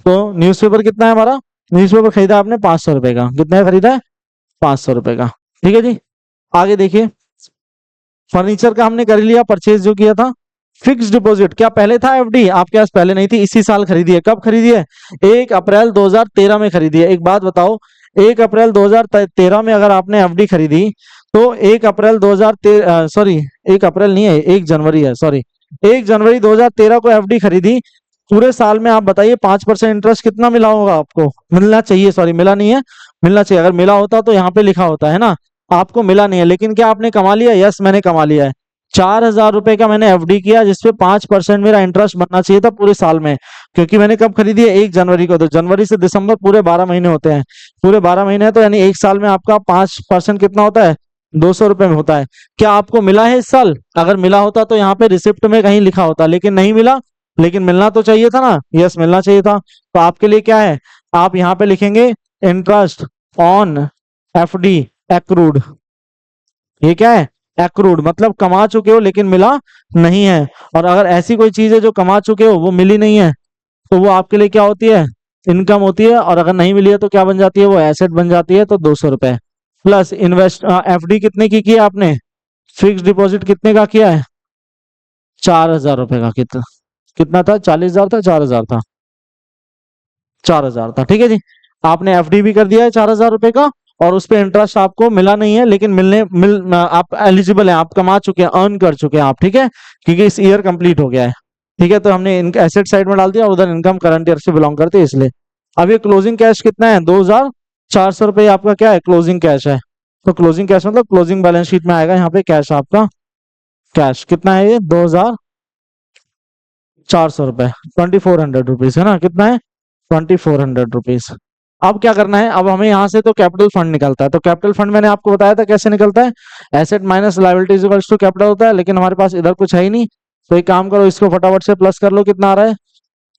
तो न्यूज़पेपर कितना है हमारा, न्यूज़पेपर खरीदा आपने 500 रुपए का, कितना खरीदा है, 500 रुपए का, ठीक है जी। आगे देखिए, फर्नीचर का हमने कर लिया परचेज जो किया था। फिक्स डिपॉजिट क्या पहले था, एफडी आपके पास पहले नहीं थी, इसी साल खरीदी है, कब खरीदी है, 1 अप्रैल 2013 में खरीदी है। एक बात बताओ, 1 अप्रैल 2013 में अगर आपने एफडी खरीदी, तो 1 अप्रैल 2013, सॉरी 1 अप्रैल नहीं है, 1 जनवरी है, सॉरी 1 जनवरी 2013 को एफडी खरीदी, पूरे साल में आप बताइए 5% इंटरेस्ट कितना मिला होगा आपको, मिलना चाहिए, सॉरी मिला नहीं है, मिलना चाहिए, अगर मिला होता तो यहाँ पे लिखा होता है ना, आपको मिला नहीं है, लेकिन क्या आपने कमा लिया? यस, मैंने कमा लिया है। 4,000 रुपए का मैंने एफडी किया, जिसपे 5% मेरा इंटरेस्ट बनना चाहिए था पूरे साल में, क्योंकि मैंने कब खरीदी है? 1 जनवरी को। तो जनवरी से दिसंबर पूरे 12 महीने होते हैं, पूरे 12 महीने हैं, तो यानी एक साल में आपका 5% कितना होता है? 200 रुपए में होता है। क्या आपको मिला है इस साल? अगर मिला होता तो यहाँ पे रिसिप्ट में कहीं लिखा होता, लेकिन नहीं मिला। लेकिन मिलना तो चाहिए था ना? यस, मिलना चाहिए था। तो आपके लिए क्या है, आप यहाँ पे लिखेंगे इंटरेस्ट ऑन एफडी एक्रूड। ये क्या है? एक्रूड, मतलब कमा चुके हो लेकिन मिला नहीं है। और अगर ऐसी कोई चीज है जो कमा चुके हो वो मिली नहीं है, तो वो आपके लिए क्या होती है? इनकम होती है। और अगर नहीं मिली है तो क्या बन जाती है? वो एसेट बन जाती है। तो 200 रुपए प्लस इन्वेस्ट एफडी कितने की है आपने? फिक्स डिपॉजिट कितने का किया है? 4,000 रुपए का। कितना कितना था? 40,000 था? 4,000 था? 4,000 था, ठीक है जी। आपने एफडी भी कर दिया है 4,000 रुपए का, और उस पे इंटरेस्ट आपको मिला नहीं है, लेकिन आप एलिजिबल हैं, आप कमा चुके हैं, अर्न कर चुके हैं आप, ठीक है, क्योंकि इस ईयर कंप्लीट हो गया है। ठीक है, तो हमने इनका एसेट साइड में डाल दिया, और उधर इनकम करंट ईयर से बिलोंग करते हैं इसलिए। अब ये क्लोजिंग कैश कितना है? 2,400 रुपये आपका क्या है? क्लोजिंग कैश है। तो क्लोजिंग कैश मतलब क्लोजिंग बैलेंस शीट में आएगा यहाँ पे कैश आपका। कैश कितना है? ये 2,400 रुपये, 2,400 रुपीज है ना? कितना है? 2,400 रुपीज। अब क्या करना है? अब हमें यहाँ से तो कैपिटल फंड निकलता है। तो कैपिटल फंड मैंने आपको बताया था कैसे निकलता है। Asset minus liabilities equals to capital होता है, लेकिन हमारे पास इधर कुछ है ही नहीं। तो एक काम करो, इसको फटाफट से प्लस कर लो। कितना आ रहा है?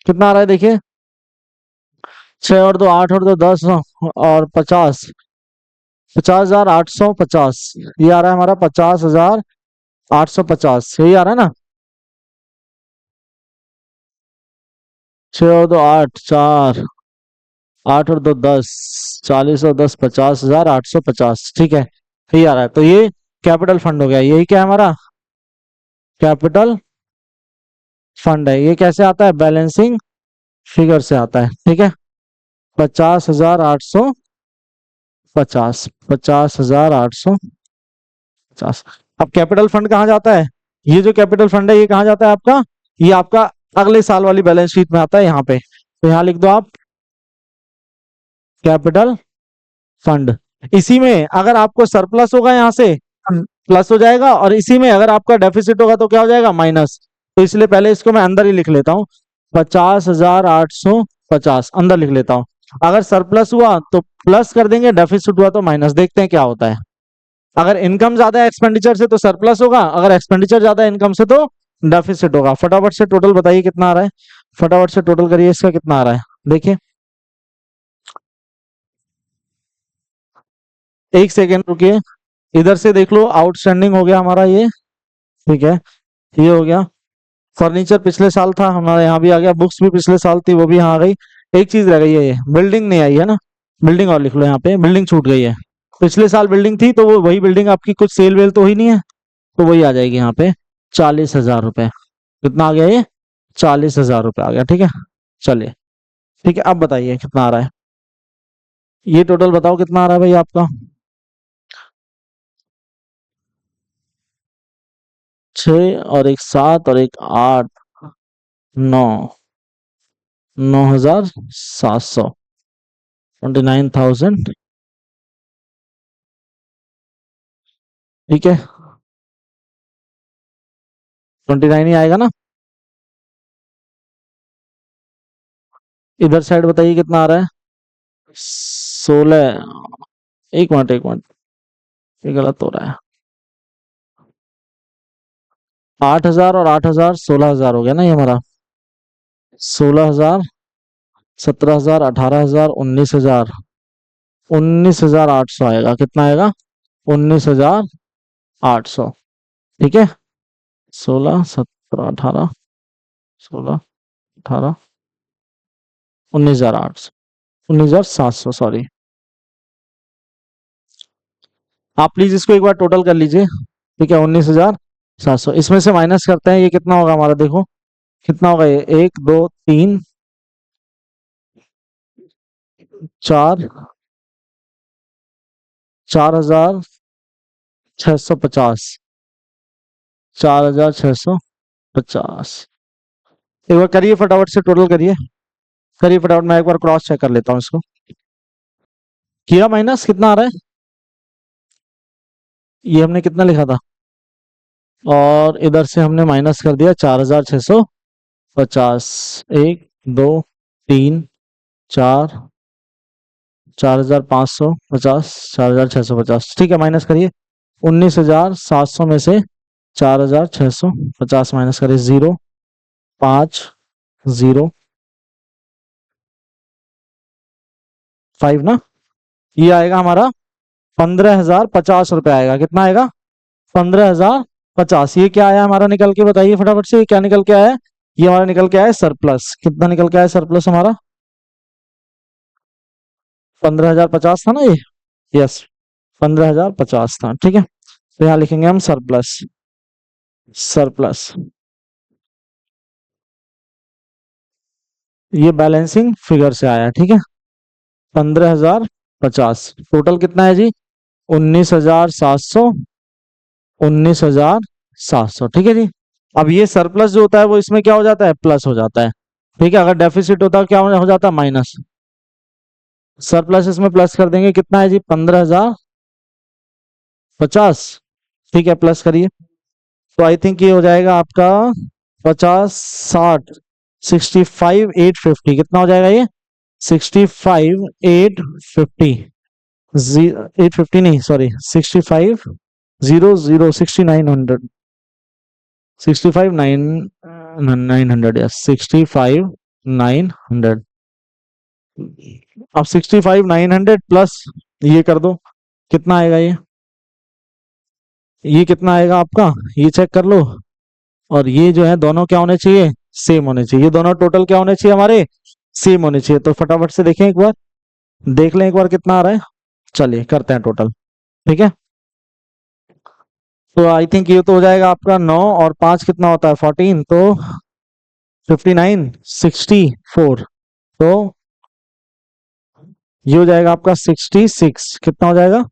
कितना आ रहा है देखिए? 6 और 2 8 और 2 10 और 50, 50,850। ये आ रहा है हमारा 50,850। यही आ रहा है ना? 6 और 2 8, 4, 8 और 2 10, 40 और 10 50,850। ठीक है, यही आ रहा है। तो ये कैपिटल फंड हो गया। यही क्या है हमारा? कैपिटल फंड है। ये कैसे आता है? बैलेंसिंग फिगर से आता है, ठीक है। 50,850, 50,850। अब कैपिटल फंड कहाँ जाता है? ये जो कैपिटल फंड है ये कहाँ जाता है आपका? ये आपका अगले साल वाली बैलेंस शीट में आता है यहाँ पे। तो यहाँ लिख दो आप कैपिटल फंड। इसी में अगर आपको सरप्लस होगा यहाँ से प्लस हो जाएगा, और इसी में अगर आपका डेफिसिट होगा तो क्या हो जाएगा? माइनस। तो इसलिए पहले इसको मैं अंदर ही लिख लेता हूँ, 50,850 अंदर लिख लेता हूँ। अगर सरप्लस हुआ तो प्लस कर देंगे, डेफिसिट हुआ तो माइनस। देखते हैं क्या होता है। अगर इनकम ज्यादा है एक्सपेंडिचर से तो सरप्लस होगा, अगर एक्सपेंडिचर ज्यादा है इनकम से तो डेफिसिट होगा। फटाफट से टोटल बताइए कितना आ रहा है? फटाफट से टोटल करिए, इसका कितना आ रहा है देखिए। एक सेकेंड रुकिए, इधर से देख लो। आउटस्टैंडिंग हो गया हमारा ये, ठीक है, ये हो गया। फर्नीचर पिछले साल था हमारे यहाँ भी आ गया। बुक्स भी पिछले साल थी, वो भी यहाँ आ गई। एक चीज रह गई है, ये बिल्डिंग नहीं आई है ना। बिल्डिंग और लिख लो यहाँ पे, बिल्डिंग छूट गई है। पिछले साल बिल्डिंग थी, तो वो वही बिल्डिंग आपकी कुछ सेल वेल तो हुई नहीं है, तो वही आ जाएगी यहाँ पे। 40,000 रुपए। कितना आ गया ये? 40,000 रुपए आ गया, ठीक है। चलिए, ठीक है, अब बताइए कितना आ रहा है। ये टोटल बताओ कितना आ रहा है भाई आपका? 6 और 1 7 और 1 8, 9, 9,700, 29,000। ठीक है, 29 ही आएगा ना? इधर साइड बताइए कितना आ रहा है? 16। एक मिनट एक मिनट, ये गलत हो रहा है। 8,000 और 8,000, 16,000 हो गया ना ये हमारा। 16,000, 17,000, 18,000, 19,000, 19,800 आएगा। कितना आएगा? 19,800। ठीक है, 16, 17, 18, 16, 18, 19,800, 19,700, सॉरी। आप प्लीज इसको एक बार टोटल कर लीजिए। ठीक है, 19,700। इसमें से माइनस करते हैं, ये कितना होगा हमारा? देखो कितना होगा ये। 1 2 3 4, 4,650, 4,650। एक बार करिए फटाफट से, टोटल करिए, करिए फटाफट। मैं एक बार क्रॉस चेक कर लेता हूँ इसको। किया माइनस? कितना आ रहा है? ये हमने कितना लिखा था, और इधर से हमने माइनस कर दिया 4650। 1 2 3 4, 4550, 4650, ठीक है, माइनस करिए। 19700 में से 4650 माइनस करिए, 050 ना, ये आएगा हमारा 15,050 रुपये आएगा। कितना आएगा? 15,050। ये क्या आया हमारा निकल के, बताइए फटाफट से, ये क्या निकल के आया है? ये हमारा निकल के आया है सरप्लस। कितना निकल के आया सरप्लस हमारा? 15,050 था ना ये। यस, 15,050 था, ठीक है। तो यहाँ लिखेंगे हम सरप्लस। सरप्लस, ये बैलेंसिंग फिगर से आया, ठीक है। 15,050 टोटल कितना है जी? 19,700। 19,700, ठीक है जी। अब ये सरप्लस जो होता है वो इसमें क्या हो जाता है? प्लस हो जाता है, ठीक है। अगर डेफिसिट होता है क्या हो जाता है? माइनस। सरप्लस इसमें प्लस कर देंगे, कितना है जी? 15,050, ठीक है, प्लस करिए। तो आई थिंक ये हो जाएगा आपका 50 60, 65,850। कितना हो जाएगा ये? 65,850। 850 नहीं, सॉरी, 65,000, 6,900। 65,900, यस, 65,900। अब 65,900 प्लस ये कर दो, कितना आएगा ये कितना आएगा आपका, ये चेक कर लो। और ये जो है दोनों क्या होने चाहिए? सेम होने चाहिए। ये दोनों टोटल क्या होने चाहिए हमारे? सेम होने चाहिए। तो फटाफट से देखें एक बार, देख लें एक बार कितना आ रहा है। चलिए करते हैं टोटल, ठीक है। तो आई थिंक ये तो हो जाएगा आपका 9 और 5 कितना होता है? 14, तो 59, 64। तो ये हो जाएगा आपका 66। कितना हो जाएगा?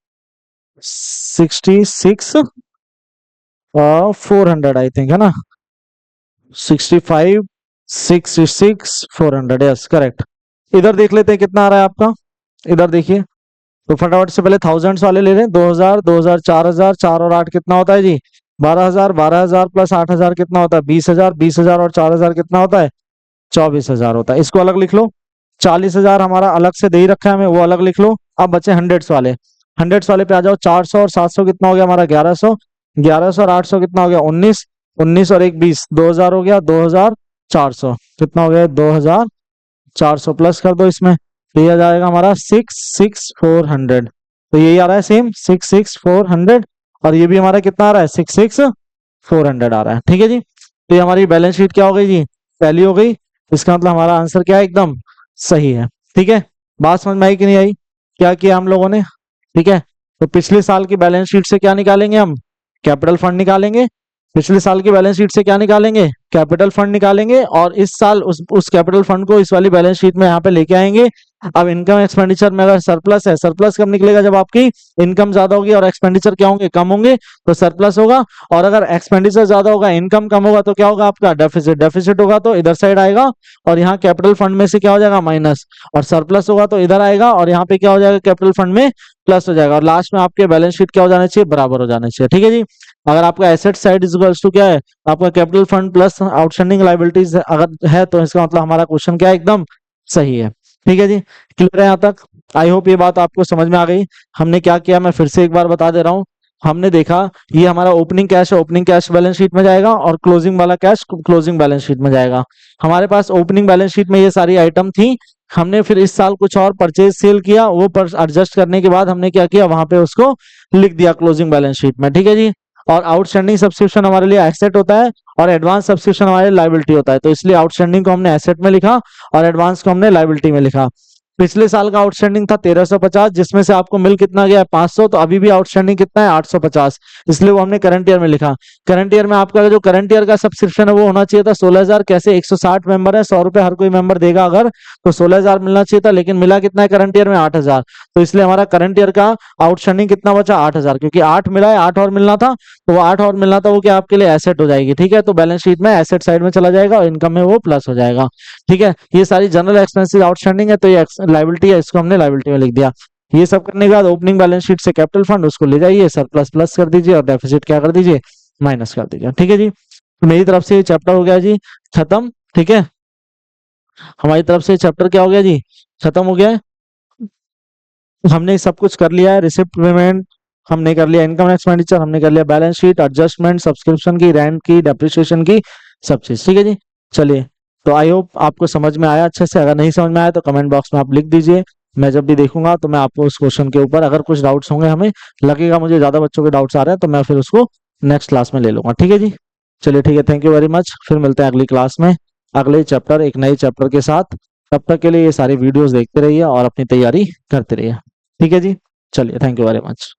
66 400 आई थिंक, है ना। 65 66 400, यस करेक्ट। इधर देख लेते हैं कितना आ रहा है आपका। इधर देखिए, तो फटाफट से पहले थाउजेंड्स वाले ले लें। 2,000 2,000 4,000, 4 और 8 कितना होता है जी? 12,000। 12,000 प्लस 8,000 कितना होता है? 20,000। 20,000 और 4,000 कितना होता है? 24,000 होता है। इसको अलग लिख लो। 40,000 हमारा अलग से दे ही रखा है हमें, वो अलग लिख लो। अब बचे हंड्रेड्स वाले। हंड्रेड्स वाले पे आ जाओ। 400 और 700 कितना हो गया हमारा? 1100। 1100 और 800 कितना हो गया? 19। 19 और 1 20, 2,000 हो गया। 2,400 कितना हो गया? 2,400 प्लस कर दो इसमें, तो ये आ जाएगा हमारा 66,400। तो यही आ रहा है सेम 66,400। और ये भी हमारा कितना आ रहा है? 66,400 आ रहा है, ठीक है जी। तो ये हमारी बैलेंस शीट क्या हो गई जी? पहली हो गई। इसका मतलब हमारा आंसर क्या है? एकदम सही है, ठीक है। बात समझ में आई कि नहीं आई? क्या किया हम लोगों ने, ठीक है। तो पिछले साल की बैलेंस शीट से क्या निकालेंगे हम? कैपिटल फंड निकालेंगे। पिछले साल की बैलेंस शीट से क्या निकालेंगे? कैपिटल फंड निकालेंगे। और इस साल उस कैपिटल फंड को इस वाली बैलेंस शीट में यहाँ पे लेके आएंगे। अब इनकम एक्सपेंडिचर में अगर सरप्लस है, सरप्लस कब निकलेगा? जब आपकी इनकम ज्यादा होगी और एक्सपेंडिचर क्या होंगे? कम होंगे, तो सरप्लस होगा। और अगर एक्सपेंडिचर ज्यादा होगा, इनकम कम होगा, तो क्या होगा आपका? डेफिसिट। डेफिसिट होगा तो इधर साइड आएगा, और यहाँ कैपिटल फंड में से क्या हो जाएगा? माइनस। और सरप्लस होगा तो इधर आएगा, और यहाँ पे क्या हो जाएगा? कैपिटल फंड में प्लस हो जाएगा। और लास्ट में आपके बैलेंस शीट क्या हो जाना चाहिए? बराबर हो जाना चाहिए, ठीक है जी। अगर आपका एसेट साइड इक्वल्स टू क्या है? आपका capital fund plus outstanding liabilities अगर है, तो इसका मतलब हमारा क्वेश्चन क्या है? एकदम सही है, ठीक है जी। क्लियर है यहाँ तक? आई होप ये बात आपको समझ में आ गई। हमने क्या किया, मैं फिर से एक बार बता दे रहा हूँ। हमने देखा ये हमारा ओपनिंग कैश है, ओपनिंग कैश बैलेंस शीट में जाएगा, और क्लोजिंग वाला कैश क्लोजिंग बैलेंस शीट में जाएगा। हमारे पास ओपनिंग बैलेंस शीट में ये सारी आइटम थी। हमने फिर इस साल कुछ और परचेज सेल किया, वो पर एडजस्ट करने के बाद हमने क्या किया, वहां पे उसको लिख दिया क्लोजिंग बैलेंस शीट में, ठीक है जी। और आउटस्टैंडिंग सब्सक्रिप्शन हमारे लिए एसेट होता है, और एडवांस सब्सक्रिप्शन हमारे लिए लायबिलिटी होता है। तो इसलिए आउटस्टैंडिंग को हमने एसेट में लिखा, और एडवांस को हमने लायबिलिटी में लिखा। पिछले साल का आउटस्टैंडिंग था 1,350, जिसमें से आपको मिल कितना गया है? 500। तो अभी भी आउटस्टैंडिंग कितना है? 850, इसलिए वो हमने करंट ईयर में लिखा। करंट ईयर में आपका जो करंट ईयर का सब्सक्रिप्शन है वो होना चाहिए था 16,000। कैसे? 160 मेंबर है, 100 रुपए हर कोई मेंबर देगा अगर, तो 16,000 मिलना चाहिए था, लेकिन मिला कितना है करंट ईयर में? 8,000। तो इसलिए हमारा करंट ईयर का आउटस्टैंडिंग कितना बचा? 8,000, क्योंकि 8 मिला है, 8 और मिलना था, तो वो 8 और मिलना था, वो क्या आपके लिए एसेट हो जाएगी, ठीक है। तो बैलेंस शीट में एसेट साइड में चला जाएगा, और इनकम में वो प्लस हो जाएगा, ठीक है। ये सारी जनरल एक्सपेंसेस आउटस्टैंडिंग है, तो ये लायबिलिटी है, इसको हमने लायबिलिटी में लिख दिया। ये सब करने के बाद ओपनिंग बैलेंस शीट से कैपिटल फंड उसको ले जाइए, सरप्लस प्लस कर दीजिए और डेफिसिट क्या कर दीजिए, माइनस कर दीजिए। ठीक है जी, तो मेरी तरफ से ये चैप्टर हो गया जी खत्म। ठीक है, हमारी तरफ से चैप्टर क्या हो गया जी, खत्म हो गया है। हमने सब कुछ कर लिया है, रिसिप्ट पेमेंट हमने कर लिया, इनकम एक्सपेंडिचर हमने कर लिया, बैलेंस शीट, एडजस्टमेंट, सब्सक्रिप्शन की, रेंट की, डेप्रिसिएशन की, सब चीज। ठीक है जी, चलिए, तो आई होप आपको समझ में आया अच्छे से। अगर नहीं समझ में आया तो कमेंट बॉक्स में आप लिख दीजिए, मैं जब भी देखूंगा तो मैं आपको उस क्वेश्चन के ऊपर, अगर कुछ डाउट्स होंगे, हमें लगेगा मुझे ज्यादा बच्चों के डाउट्स आ रहे हैं, तो मैं फिर उसको नेक्स्ट क्लास में ले लूंगा। ठीक है जी, चलिए ठीक है, थैंक यू वेरी मच। फिर मिलते हैं अगली क्लास में, अगले चैप्टर, एक नए चैप्टर के साथ। तब तक के लिए ये सारी वीडियोस देखते रहिए और अपनी तैयारी करते रहिए। ठीक है जी, चलिए, थैंक यू वेरी मच।